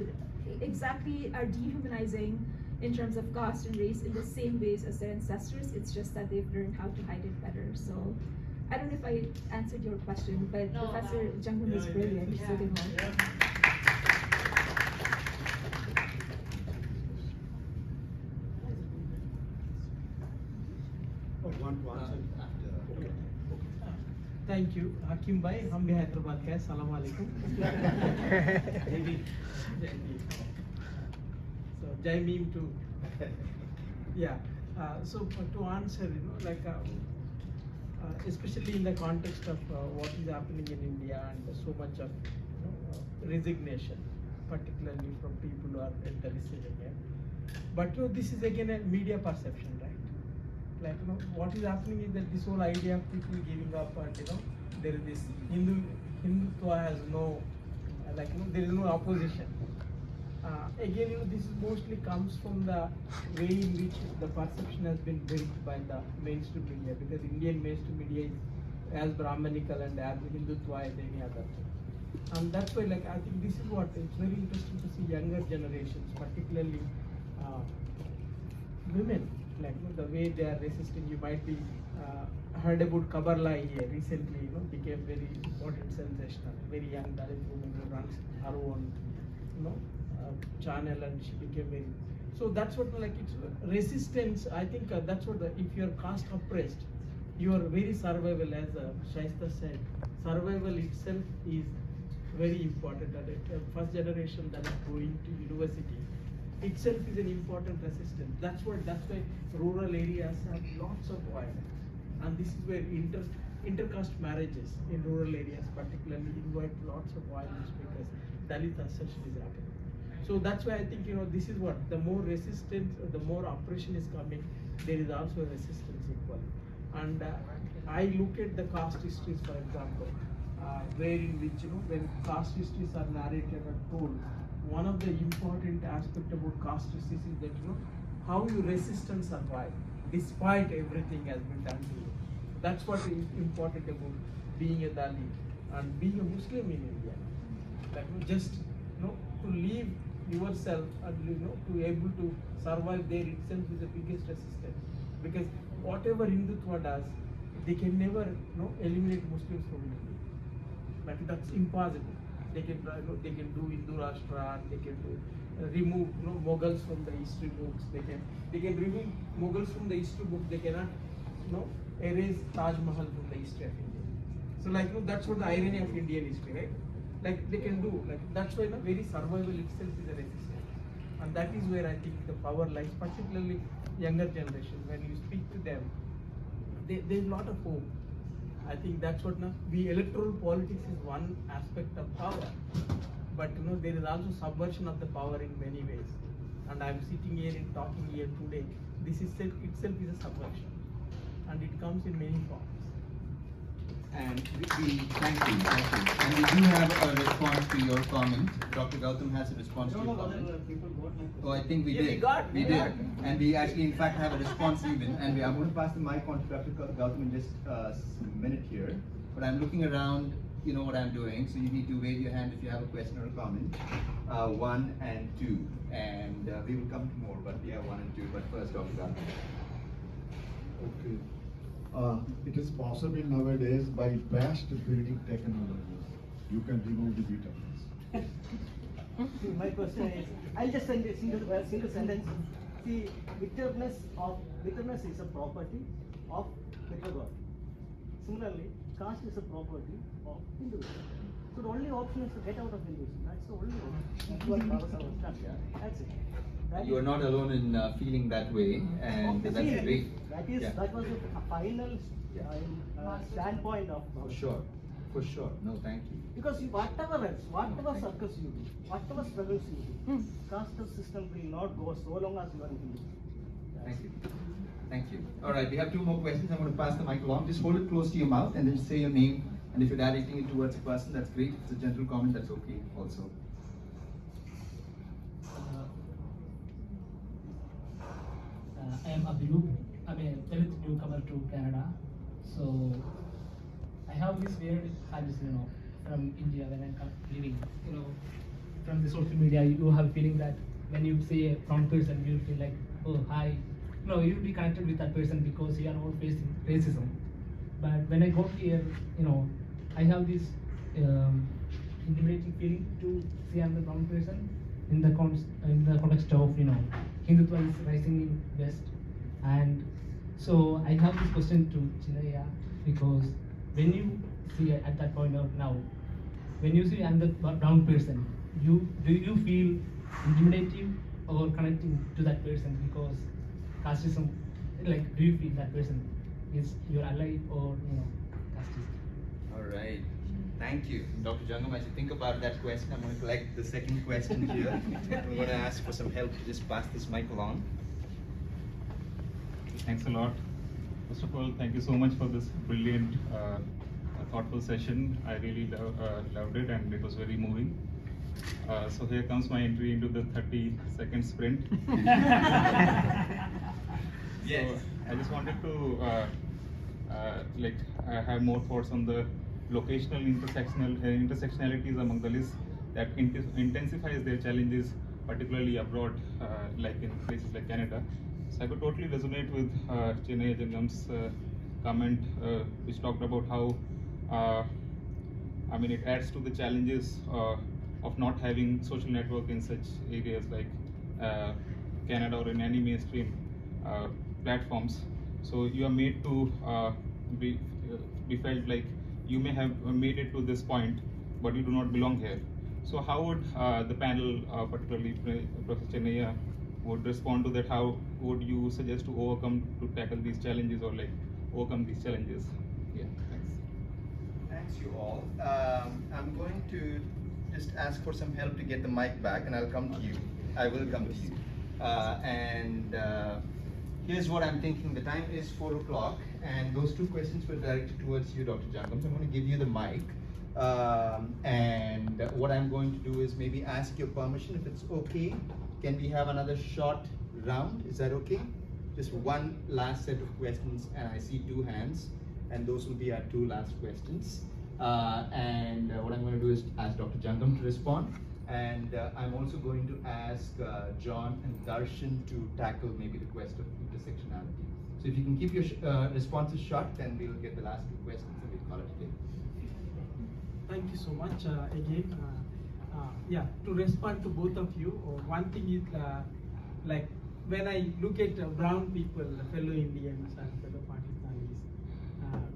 dehumanizing in terms of caste and race in the same ways as their ancestors. It's just that they've learned how to hide it better. So I don't know if I answered your question, but no, Professor Jackman was brilliant. So good one. Thank you, Hakim Bhai. हम भी हैदराबाद के हैं. Assalamu alaikum. So Jai Meme too. Yeah. So to answer, especially in the context of what is happening in India and so much of resignation, particularly from people who are at the receiving end. But this is again a media perception, right? What is happening is that this whole idea of people giving up, and there is this Hindutva has no, there is no opposition. Again, this mostly comes from the way in which the perception has been built by the mainstream media, because Indian mainstream media is as Brahmanical and as Hindutva as any other thing. And that's why, I think this is what it's very interesting to see younger generations, particularly women, the way they are resisting. You might be heard about Kabarla here recently, became very important, sensational. Very young Dalit woman who runs her own, channel, and she became very. So that's what it's resistance. I think that's what if you're caste oppressed, your very survival, as Shaista said, survival itself is very important. First generation that is going to university itself is an important resistance. That's why rural areas have lots of violence, and this is where intercaste marriages in rural areas particularly invite lots of violence, because Dalit assertion is happening. So that's why I think this is what the more resistance, the more oppression is coming, there is also resistance equally. And I look at the caste histories, for example, where in which when caste histories are narrated and told, one of the important aspects about caste histories is that how you resist and survive despite everything has been done to you. That's what is important about being a Dalit and being a Muslim in India. Just to live yourself and to be able to survive there itself is the biggest resistance, because whatever Hindutva does, they can never eliminate Muslims from India. like that's impossible. They can they can do Hindu Rashtra, they can do remove Mughals from the history books. They can remove Mughals from the history book. They cannot erase Taj Mahal from the history of India. So that's what the irony of Indian history, right? Like they can do that's why very survival itself is a resistance, and that is where I think the power lies, particularly younger generation. When you speak to them, there's a lot of hope. I think that's what the electoral politics is one aspect of power, but there is also subversion of the power in many ways. And I'm sitting here and talking here today. This itself is a subversion, and it comes in many forms. And thank you. And we do have a response to your comment. Dr. Gautam has a response to your comment. Oh, I think we did. We did. And we actually, in fact, have a response even. And I'm going to pass the mic on to Dr. Gautam in just a minute here. But I'm looking around, you know what I'm doing. So you need to wave your hand if you have a question or a comment. 1 and 2. And we will come to more, but yeah, 1 and 2. But first, Dr. Gautam. Okay. It is possible nowadays by best building technologies, you can remove the bitterness. My question is, I'll just send a single sentence. See, bitterness is a property of Hitler. Similarly, caste is a property of Hinduism. So the only option is to get out of Hinduism. That's the only option. That's what Baba Sahib has done. That's it. You are not alone in feeling that way, and that's great. That was a final standpoint of Baba. For sure. No, thank you. Because whatever circus you do, whatever struggles you do, caste system will not go so long as you are in Hindu. Thank you. All right, we have 2 more questions. I'm going to pass the mic along. Just hold it close to your mouth and then say your name. And if you're directing it towards a person, that's great. If it's a general comment, that's okay also. I am Abhirup. I'm a Dalit newcomer to Canada. So I have this weird habits, from India when I'm living. From the social media, you have a feeling that when you see a brown person, you feel like, oh, hi. You'll be connected with that person because you are not facing racism. But when I go here, I have this intimidating feeling to see another brown person in the context of, Hindutva is rising in West. And so I have this question to Chinaya, because when you see at that point of now, when you see another brown person, do you feel intimidating or connecting to that person because casteism, do you feel that person is your ally or casteist? All right. Thank you. Dr. Jangam, as you think about that question, I'm going to collect the second question here. I'm going to ask for some help to just pass this mic along. Thanks a lot. First of all, thank you so much for this brilliant, thoughtful session. I really loved it, and it was very moving. So here comes my entry into the 30-second sprint. Yes. So I just wanted to have more thoughts on the locational intersectionalities among Dalits that intensifies their challenges, particularly abroad, like in places like Canada. So I could totally resonate with Chinaya Jangam's comment, which talked about how, it adds to the challenges of not having social network in such areas like Canada or in any mainstream platforms. So you are made to be felt like you may have made it to this point, but you do not belong here. So how would the panel, particularly Professor Chinaya, would respond to that? How would you suggest to tackle these challenges or overcome these challenges? Yeah, thanks. Thanks you all. I'm going to just ask for some help to get the mic back, and I'll come to you. I will come to you. Here's what I'm thinking. The time is 4 o'clock, and those 2 questions were directed towards you, Dr. Jangam. So I'm going to give you the mic. And what I'm going to do is maybe ask your permission, if it's okay. Can we have another short round? Is that okay? Just one last set of questions, and I see 2 hands, and those will be our 2 last questions. What I'm going to do is ask Dr. Jangam to respond. And I'm also going to ask John and Darshan to tackle maybe the quest of intersectionality. So if you can keep your responses short, then we'll get the last 2 questions and we'll call it a day. Thank you so much again. Yeah, to respond to both of you, one thing is like when I look at brown people, fellow Indians and fellow Pakistanis,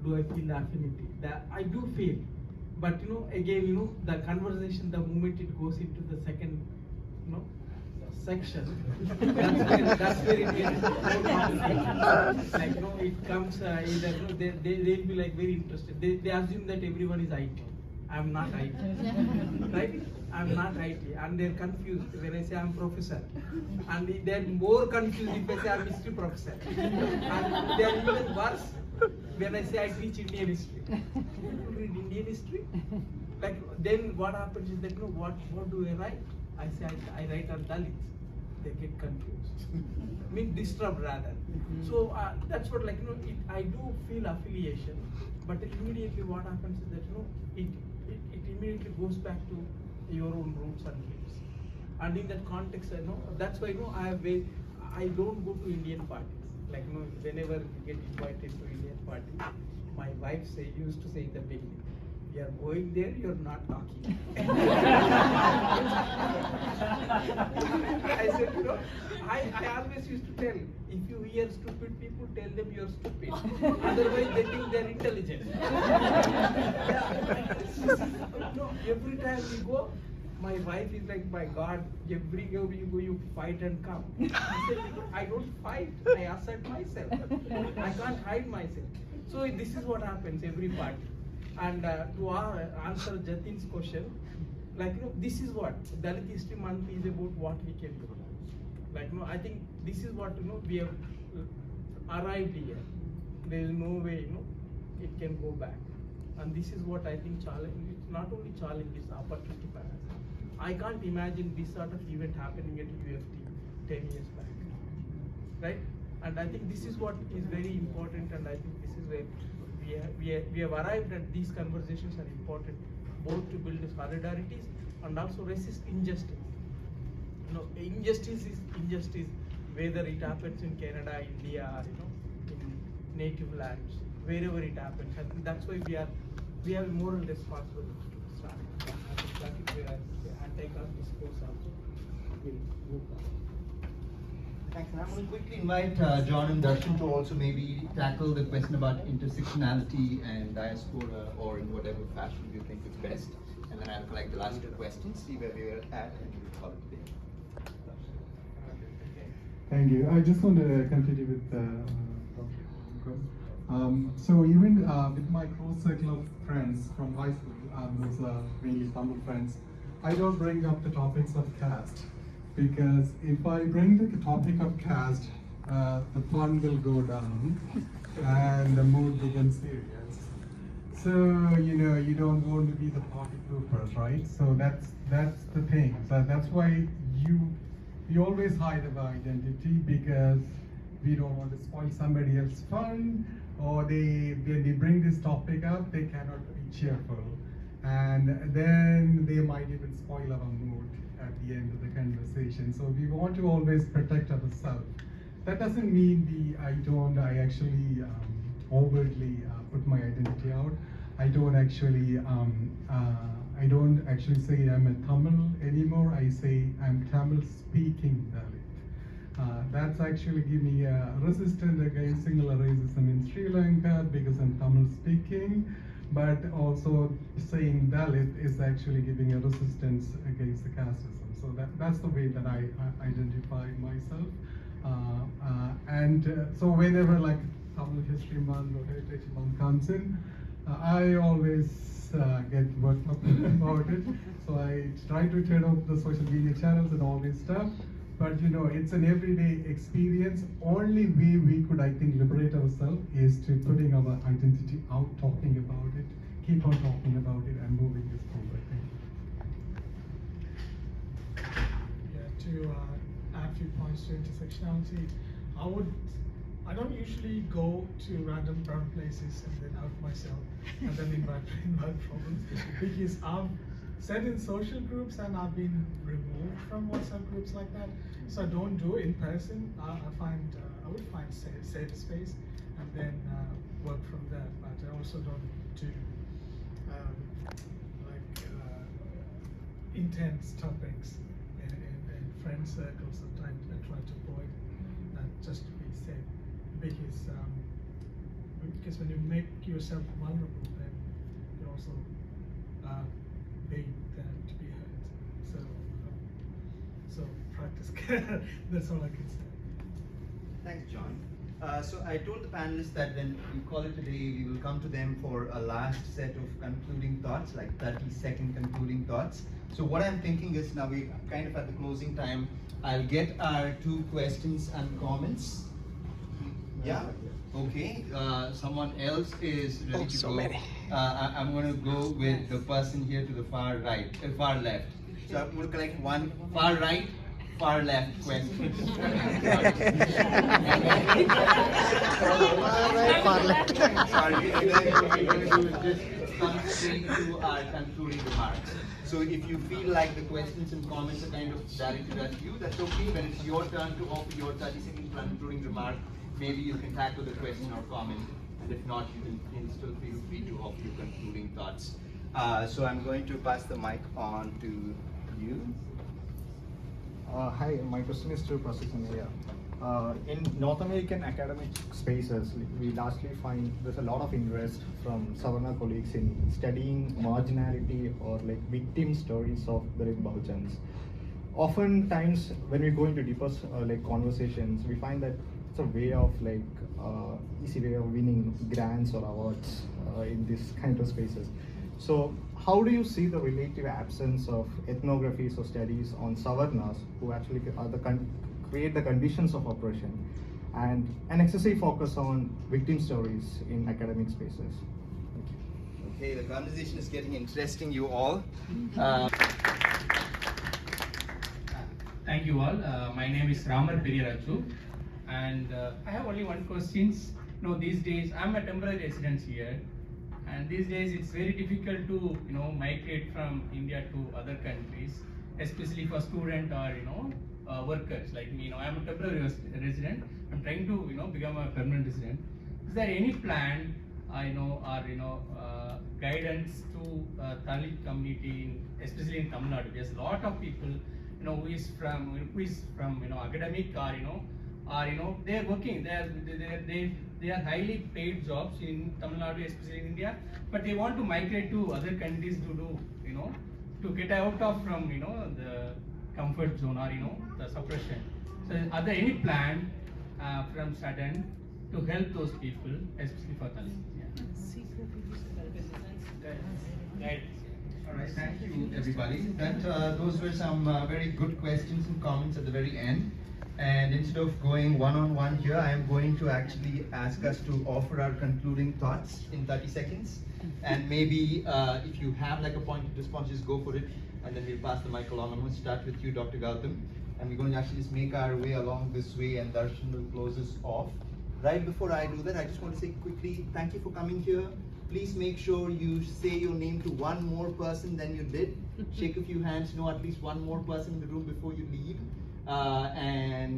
do I feel the affinity? That I do feel, but again, the conversation, the moment it goes into the second, section, that's where it gets more complicated. Like, it comes either, they'll be like very interested. They assume that everyone is IT. I'm not IT, right? I'm not IT, and they're confused when I say I'm professor, and they're more confused if I say I'm history professor, and they're even worse when I say I teach Indian history. People read Indian history, like then what happens is that what do I write? I say I write on Dalits. They get confused. I mean disturbed rather. So that's what I do feel affiliation, but immediately what happens is that it immediately goes back to your own roots and beliefs. And in that context, that's why I don't go to Indian parties. Like whenever we get invited to Indian parties, my wife used to say in the beginning, "You are going there, you're not talking." I said, I always used to tell, if you hear stupid people, tell them you're stupid. Otherwise, they think they're intelligent. Every time we go, my wife is like, "My God, everywhere you go, you fight and come." I said, "I don't fight, I assert myself. I can't hide myself." So this is what happens every party. And to answer Jatin's question, this is what Dalit History Month is about. What we can do. I think this is what we have arrived here. There is no way it can go back. And this is what I think challenge. It's not only challenge, it's opportunity for us. I can't imagine this sort of event happening at UFT 10 years back, right? And I think this is what is very important, and I think this is where we have arrived at. These conversations are important, both to build solidarities and also resist injustice. Injustice is injustice, whether it happens in Canada, India, or in native lands, wherever it happens. And that's why we have a moral responsibility to start. I think that is where anti-caste discourse also will move on. Thanks, and I'm going to quickly invite John and Darshan to also maybe tackle the question about intersectionality and diaspora, or in whatever fashion you think is best. And then I'll collect the last two questions, see where we're at, and we'll call it today. Thank you. I just want to continue with so even with my close circle of friends from high school, those are mainly Tamil friends, I don't bring up the topics of caste, because if I bring the topic of caste, the fun will go down and the mood becomes serious. So you don't want to be the party poopers, right? So that's the thing. So that's why we always hide our identity, because we don't want to spoil somebody else's fun, or when they bring this topic up, they cannot be cheerful, and then they might even spoil our mood at the end of the conversation. So we want to always protect ourselves. That doesn't mean I actually overtly put my identity out. I don't actually say I'm a Tamil anymore. I say I'm Tamil speaking Dalit. That's actually giving me a resistance against singular racism in Sri Lanka, because I'm Tamil speaking, but also saying Dalit is actually giving a resistance against the casteism. So that's the way that I identify myself. So whenever like Tamil History Month or Heritage Month comes in, I always get worked up about it. So I try to turn off the social media channels and all this stuff. But it's an everyday experience. Only way we could, I think, liberate ourselves is to putting our identity out, talking about it, keep on talking about it, and moving this forward. To add a few points to intersectionality, I don't usually go to random brown places and then out myself and then invite problems, because I've said in social groups and I've been removed from WhatsApp groups like that. So I don't do in person. I would find safe space and then work from there. But I also don't do intense topics in friend circles. Sometimes I try to avoid that just to be safe, because when you make yourself vulnerable, then you also need to be heard. So practice care. That's all I can say. Thanks, John. So I told the panelists that when we call it a day, we will come to them for a last set of concluding thoughts, like 30-second concluding thoughts. So what I'm thinking is, now we kind of at the closing time, I'll get our 2 questions and comments. Yeah? Okay. Someone else is ready to go. I'm going to go with the person here to the far right, far left. So I'm going to collect one far right, far left question. Far left. Sorry, and then what we're going to do is just come straight to our concluding remarks. So if you feel like the questions and comments are kind of directed at you, that's okay. When it's your turn to offer your 30-second concluding remark, maybe you can tackle the question or comment, and if not, you can still feel free to offer your concluding thoughts. So I'm going to pass the mic on to you. Hi, my question is to Professor Chinaya. In North American academic spaces, we largely find there's a lot of interest from Savarna colleagues in studying marginality or like victim stories of Dalit Bahujans. Oftentimes, when we go into deeper like conversations, we find that it's a way of like easy way of winning grants or awards in this kind of spaces. So how do you see the relative absence of ethnographies or studies on Savarnas who actually are create the conditions of oppression, and an excessive focus on victim stories in academic spaces? Thank you. Okay, the conversation is getting interesting, you all. Thank you all. My name is Ramar Periyaraju, and I have only one question. These days I'm a temporary resident here, and these days it's very difficult to migrate from India to other countries, especially for student or workers like me. I'm a temporary resident. I'm trying to become a permanent resident. Is there any plan or guidance to Dalit community, especially in Tamil Nadu? There's a lot of people who is from academic or they're working. They are highly paid jobs in Tamil Nadu, especially in India, but they want to migrate to other countries to do to get out of from the comfort zone or the suppression. So are there any plan from SADAN to help those people, especially for Dalits? Guidance. All right, thank you everybody. Those were some very good questions and comments at the very end. And instead of going one-on-one here, I am going to actually ask us to offer our concluding thoughts in 30 seconds. And maybe if you have like a pointed response, just go for it. And then we'll pass the mic along. I'm going to start with you, Dr. Gautam. And we're going to actually just make our way along this way, and Darshan will close us off. Right before I do that, I just want to say quickly, thank you for coming here. Please make sure you say your name to one more person than you did. Shake a few hands, know at least one more person in the room before you leave.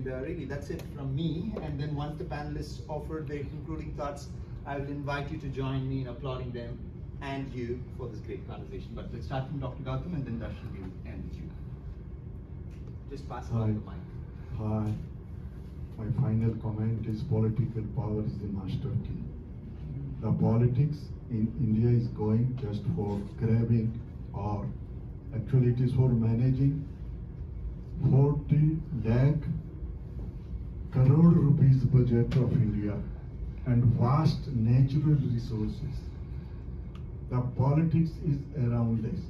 Really, that's it from me. And then once the panelists offer their concluding thoughts, I will invite you to join me in applauding them and you for this great conversation. But let's start from Dr. Gautam, and then Darshan will end with you. Just pass along the mic. Hi. My final comment is political power is the master key. The politics in India is going just for grabbing, or actually it is for managing 40 lakh crore rupees budget of India and vast natural resources. The politics is around this.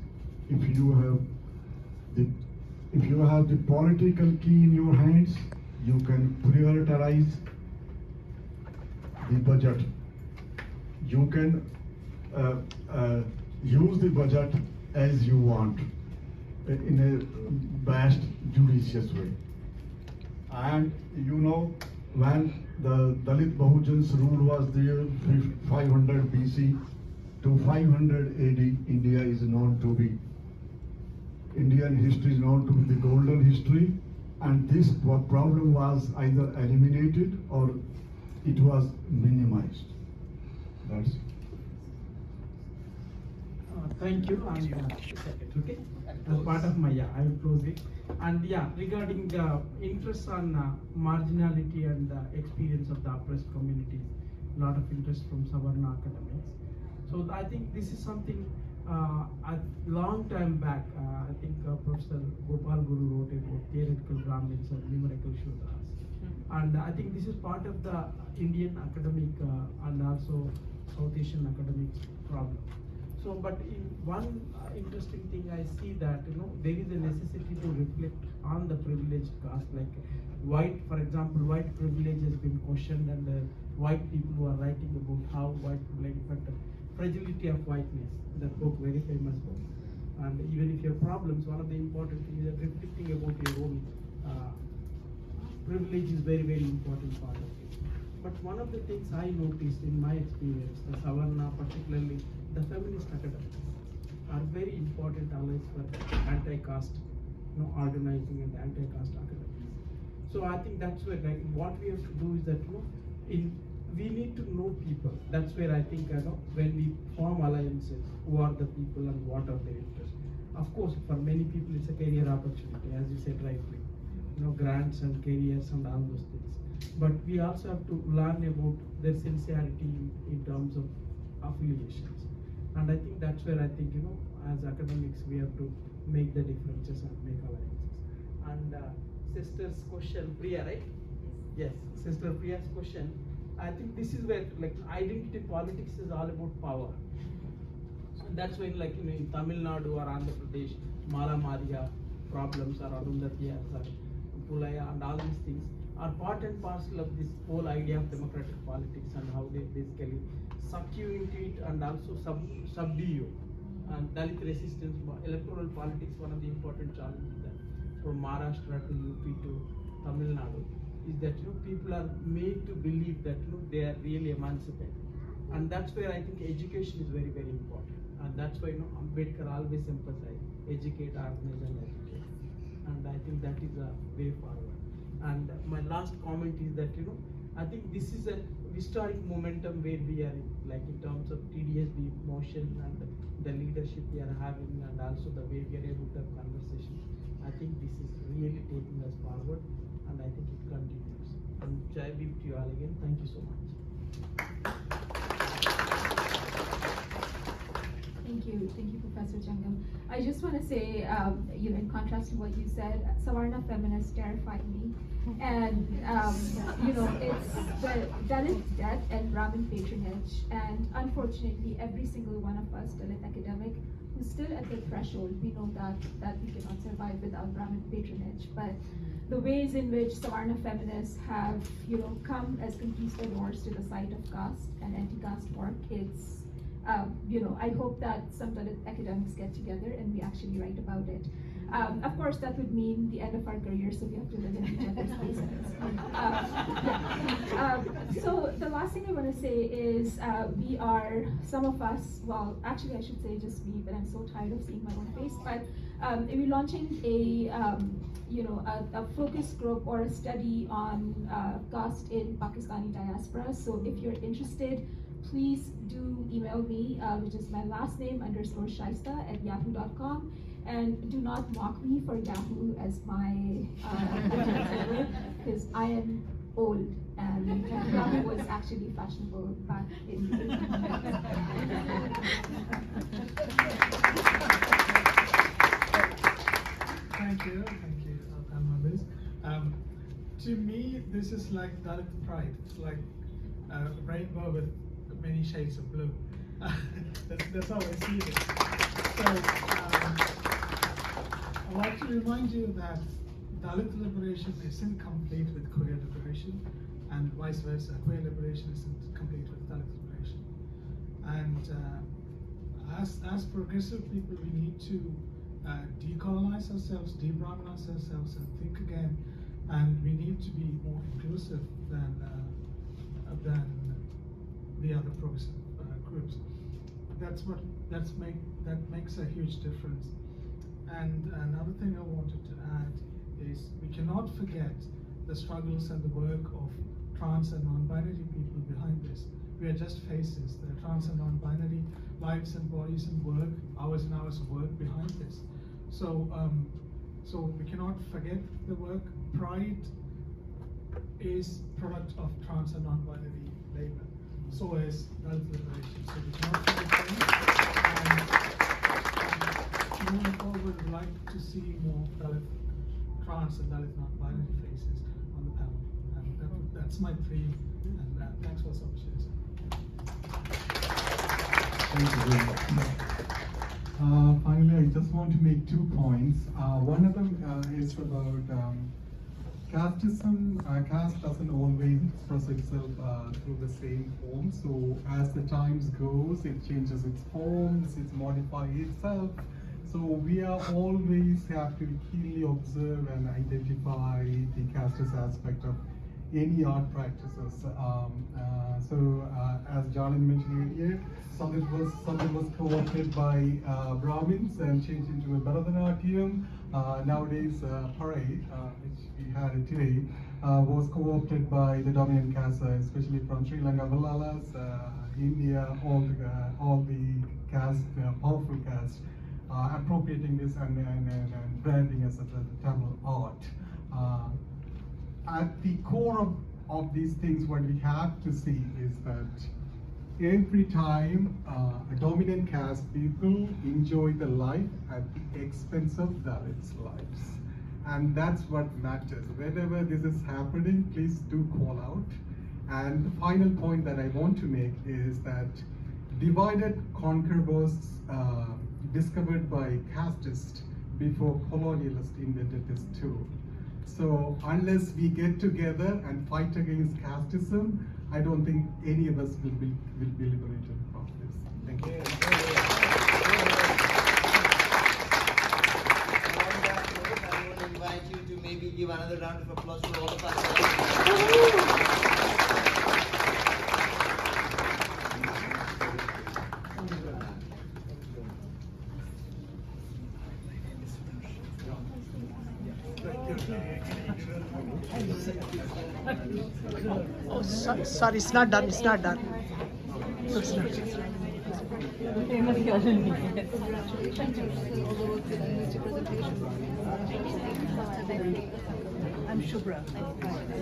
If you have the political key in your hands, you can prioritize the budget. You can use the budget as you want in a vast, judicious way. And when the Dalit Bahujans rule was there 500 BC to 500 AD, India is known to be, Indian history is known to be the golden history, and this problem was either eliminated or it was minimized. That's it. Thank you. And second, okay. As part of my I will close it. And regarding the interest on marginality and the experience of the oppressed communities, a lot of interest from Savarna academics. So I think this is something a long time back. I think Professor Gopal Guru wrote about theoretical Brahmins and numerical Shudras. And I think this is part of the Indian academic and also South Asian academic problem. So, but in one interesting thing I see that there is a necessity to reflect on the privileged caste, like white, for example, white privilege has been questioned, and white people who are writing about how white privilege, but fragility of whiteness, that book, very famous book. And even if you have problems, one of the important things is that reflecting about your own privilege is very, very important part of it. But one of the things I noticed in my experience, the Savarna, particularly the feminist academics, are very important allies for anti-caste organizing and anti-caste academics. So I think that's where what we have to do is that we need to know people. That's where I think when we form alliances, who are the people and what are their interests. Of course, for many people it's a career opportunity, as you said rightly, grants and careers and all those things. But we also have to learn about their sincerity in terms of affiliations. And I think that's where I think, as academics, we have to make the differences and make alliances. And sister's question, Priya, right? Yes, Sister Priya's question. I think this is where, identity politics is all about power. And that's when, in Tamil Nadu or Andhra Pradesh, Mala Maria problems or Arundhatias or Pulaya and all these things are part and parcel of this whole idea of democratic politics and how they basically suck you into it and also subdue you. And Dalit resistance, electoral politics, one of the important challenges that from Maharashtra to UP to Tamil Nadu is that people are made to believe that they are really emancipated. And that's where I think education is very, very important. And that's why Ambedkar always emphasized educate, organize and educate. And I think that is a way forward. And my last comment is that I think this is a historic momentum where we are in, in terms of TDSB motion and the leadership we are having, and also the way we are able to have conversations. I think this is really taking us forward, and I think it continues. And Jai Bhim to you all again. Thank you so much. Thank you, Professor Jangam. I just want to say, in contrast to what you said, Savarna feminists terrified me. And, it's the Dalit death and Brahmin patronage. And unfortunately, every single one of us, Dalit academic, who's still at the threshold, we know that we cannot survive without Brahmin patronage. But the ways in which Savarna feminists have, come as conquistadors to the site of caste and anti-caste work, it's I hope that some Dalit academics get together and we actually write about it. Of course, that would mean the end of our career, so we have to live in each other's spaces. So the last thing I want to say is we are, some of us, well, actually I should say just me, but I'm so tired of seeing my own face, but we're launching a focus group or a study on caste in Pakistani diaspora. So if you're interested, please do email me, which is my last name _shaista@yahoo.com. And do not mock me for Yahoo as my because I am old and Yahoo was actually fashionable back in the 80s. Thank you, Alma. To me, this is like Dalit pride. It's like a rainbow with many shades of blue. That's how I see it. So, I'd like to remind you that Dalit liberation isn't complete with queer liberation, and vice versa. Queer liberation isn't complete with Dalit liberation. And as progressive people, we need to decolonize ourselves, de-Brahminize ourselves, and think again. And we need to be more inclusive than the other progressive groups. That makes a huge difference. And another thing I wanted to add is we cannot forget the struggles and the work of trans and non-binary people behind this. we are just faces. There are trans and non-binary lives and bodies and work, hours and hours of work behind this. So, so we cannot forget the work. Pride is product of trans and non-binary labor. So is Dalit liberation. So we cannot forget them. And moving forward, we'd like to see more Dalit, trans and Dalit non-binary faces on the panel. And that's my plea. And thanks for this opportunity. Thank you very much. Finally, I just want to make 2 points. One of them is about casteism. Caste doesn't always express itself through the same form. So as the times goes, it changes its forms, it modifies itself. So we are always have to keenly observe and identify the casteist aspect of any art practices. As Yalini mentioned earlier, something was co-opted by Brahmins and changed into a Bharatanatyam. Nowadays, parade, which we had it today, was co-opted by the dominant caste, especially from Sri Lanka, Vallalas, India, all the caste, powerful caste, appropriating this and branding as a Tamil art. At the core of these things, what we have to see is that every time a dominant caste people enjoy the life at the expense of Dalits' lives. And that's what matters. Whenever this is happening, please do call out. And the final point that I want to make is that divide and conquer was discovered by castists before colonialists invented this tool. So unless we get together and fight against casteism, I don't think any of us will be liberated from this. Thank you. On that note, I want to invite you to maybe give another round of applause to all of us. Oh, sorry, it's not done. It's not done. It's not. I'm Shubhra.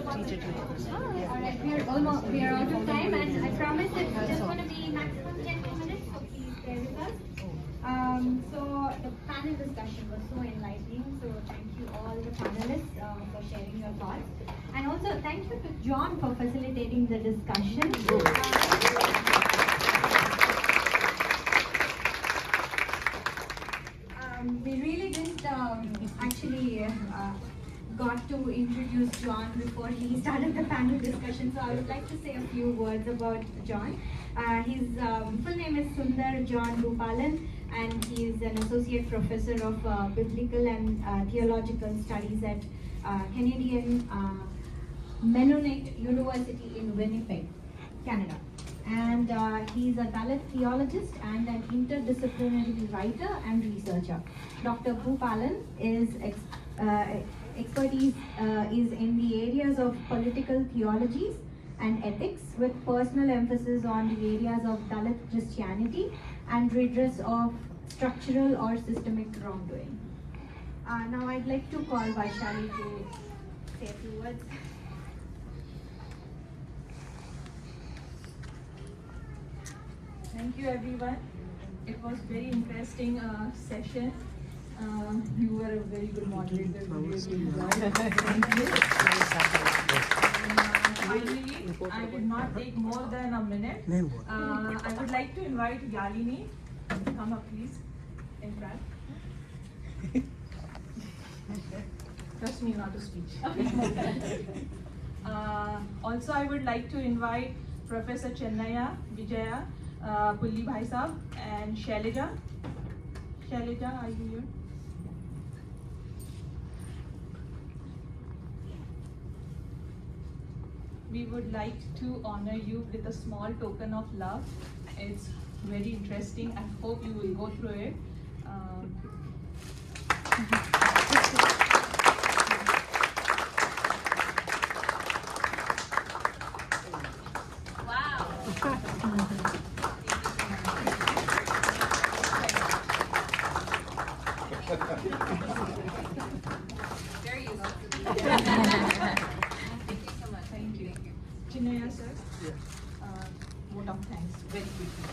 I teach at Alright, we are out of time, and I promise it's just going to be maximum 10 minutes, so please bear with us. So the panel discussion was so enlightening, so thank you all the panelists for sharing your thoughts. And also thank you to John for facilitating the discussion. We really didn't actually got to introduce John before he started the panel discussion, so I would like to say a few words about John. His full name is Sundar John Rupalan, and he is an associate professor of biblical and theological studies at Canadian Mennonite University in Winnipeg, Canada. And he's a Dalit theologist and an interdisciplinary writer and researcher. Dr. Bhupalan is expertise is in the areas of political theologies and ethics, with personal emphasis on the areas of Dalit Christianity and redress of structural or systemic wrongdoing. Now I'd like to call Vaishali to say a few words. Thank you, everyone. It was very interesting session. You were a very good moderator. We really enjoyed it. Thank you. Finally, I would not take more than a minute. I would like to invite Yalini. Come up, please, in front. Trust me, not a speech. Also, I would like to invite Professor Chennaya, Vijaya, Pulli Bhai Sahab, and Shailaja. Shailaja, are you here? We would like to honor you with a small token of love. It's very interesting. I hope you will go through it. Wow. There you go. Thank you so much. Thank you. Chinaya sir, vote of thanks very quickly.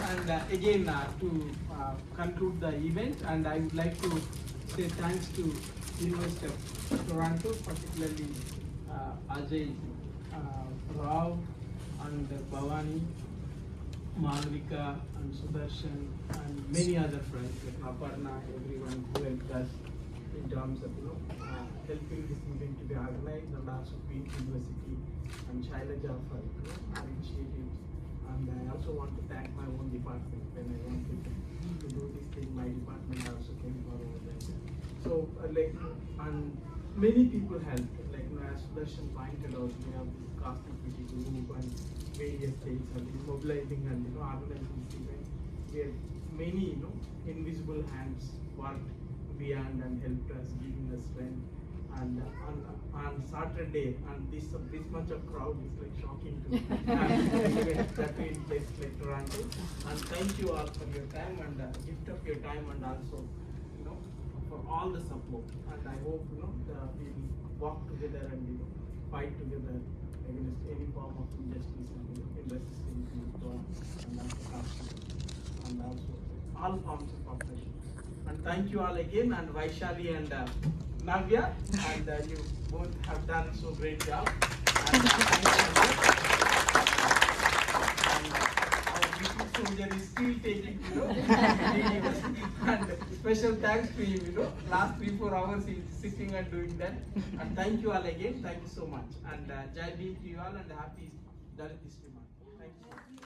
And again, to conclude the event, and I would like to say thanks to University of Toronto, particularly Ajay Rao and Bhavani, Malvika and Sudarshan and many other friends like Aparna, everyone who helped us in terms of helping this event to be organized, and also Queen University and Shailaja for our initiatives. And I also want to thank my own department when I wanted to do this thing. My department also came forward. So and many people helped. As Sudarshan pointed out, we have this caste equity group and various things and mobilizing and organizing this event. We have many invisible hands worked beyond and helped us, giving us strength. And on Saturday, and this much of crowd is like shocking to me. That we in place like Toronto. And thank you all for your time and gift of your time, and also for all the support. And I hope we will walk together and fight together against any form of injustice and resisting to and also all forms of oppression. And thank you all again, and Vaishali and Navya, and you both have done so great job. And our little soldier is still taking, and special thanks to him, last 3-4 hours he is sitting and doing that. And thank you all again, thank you so much. And Jai Bhim to you all, and happy Dalit History Month. Thank you so much.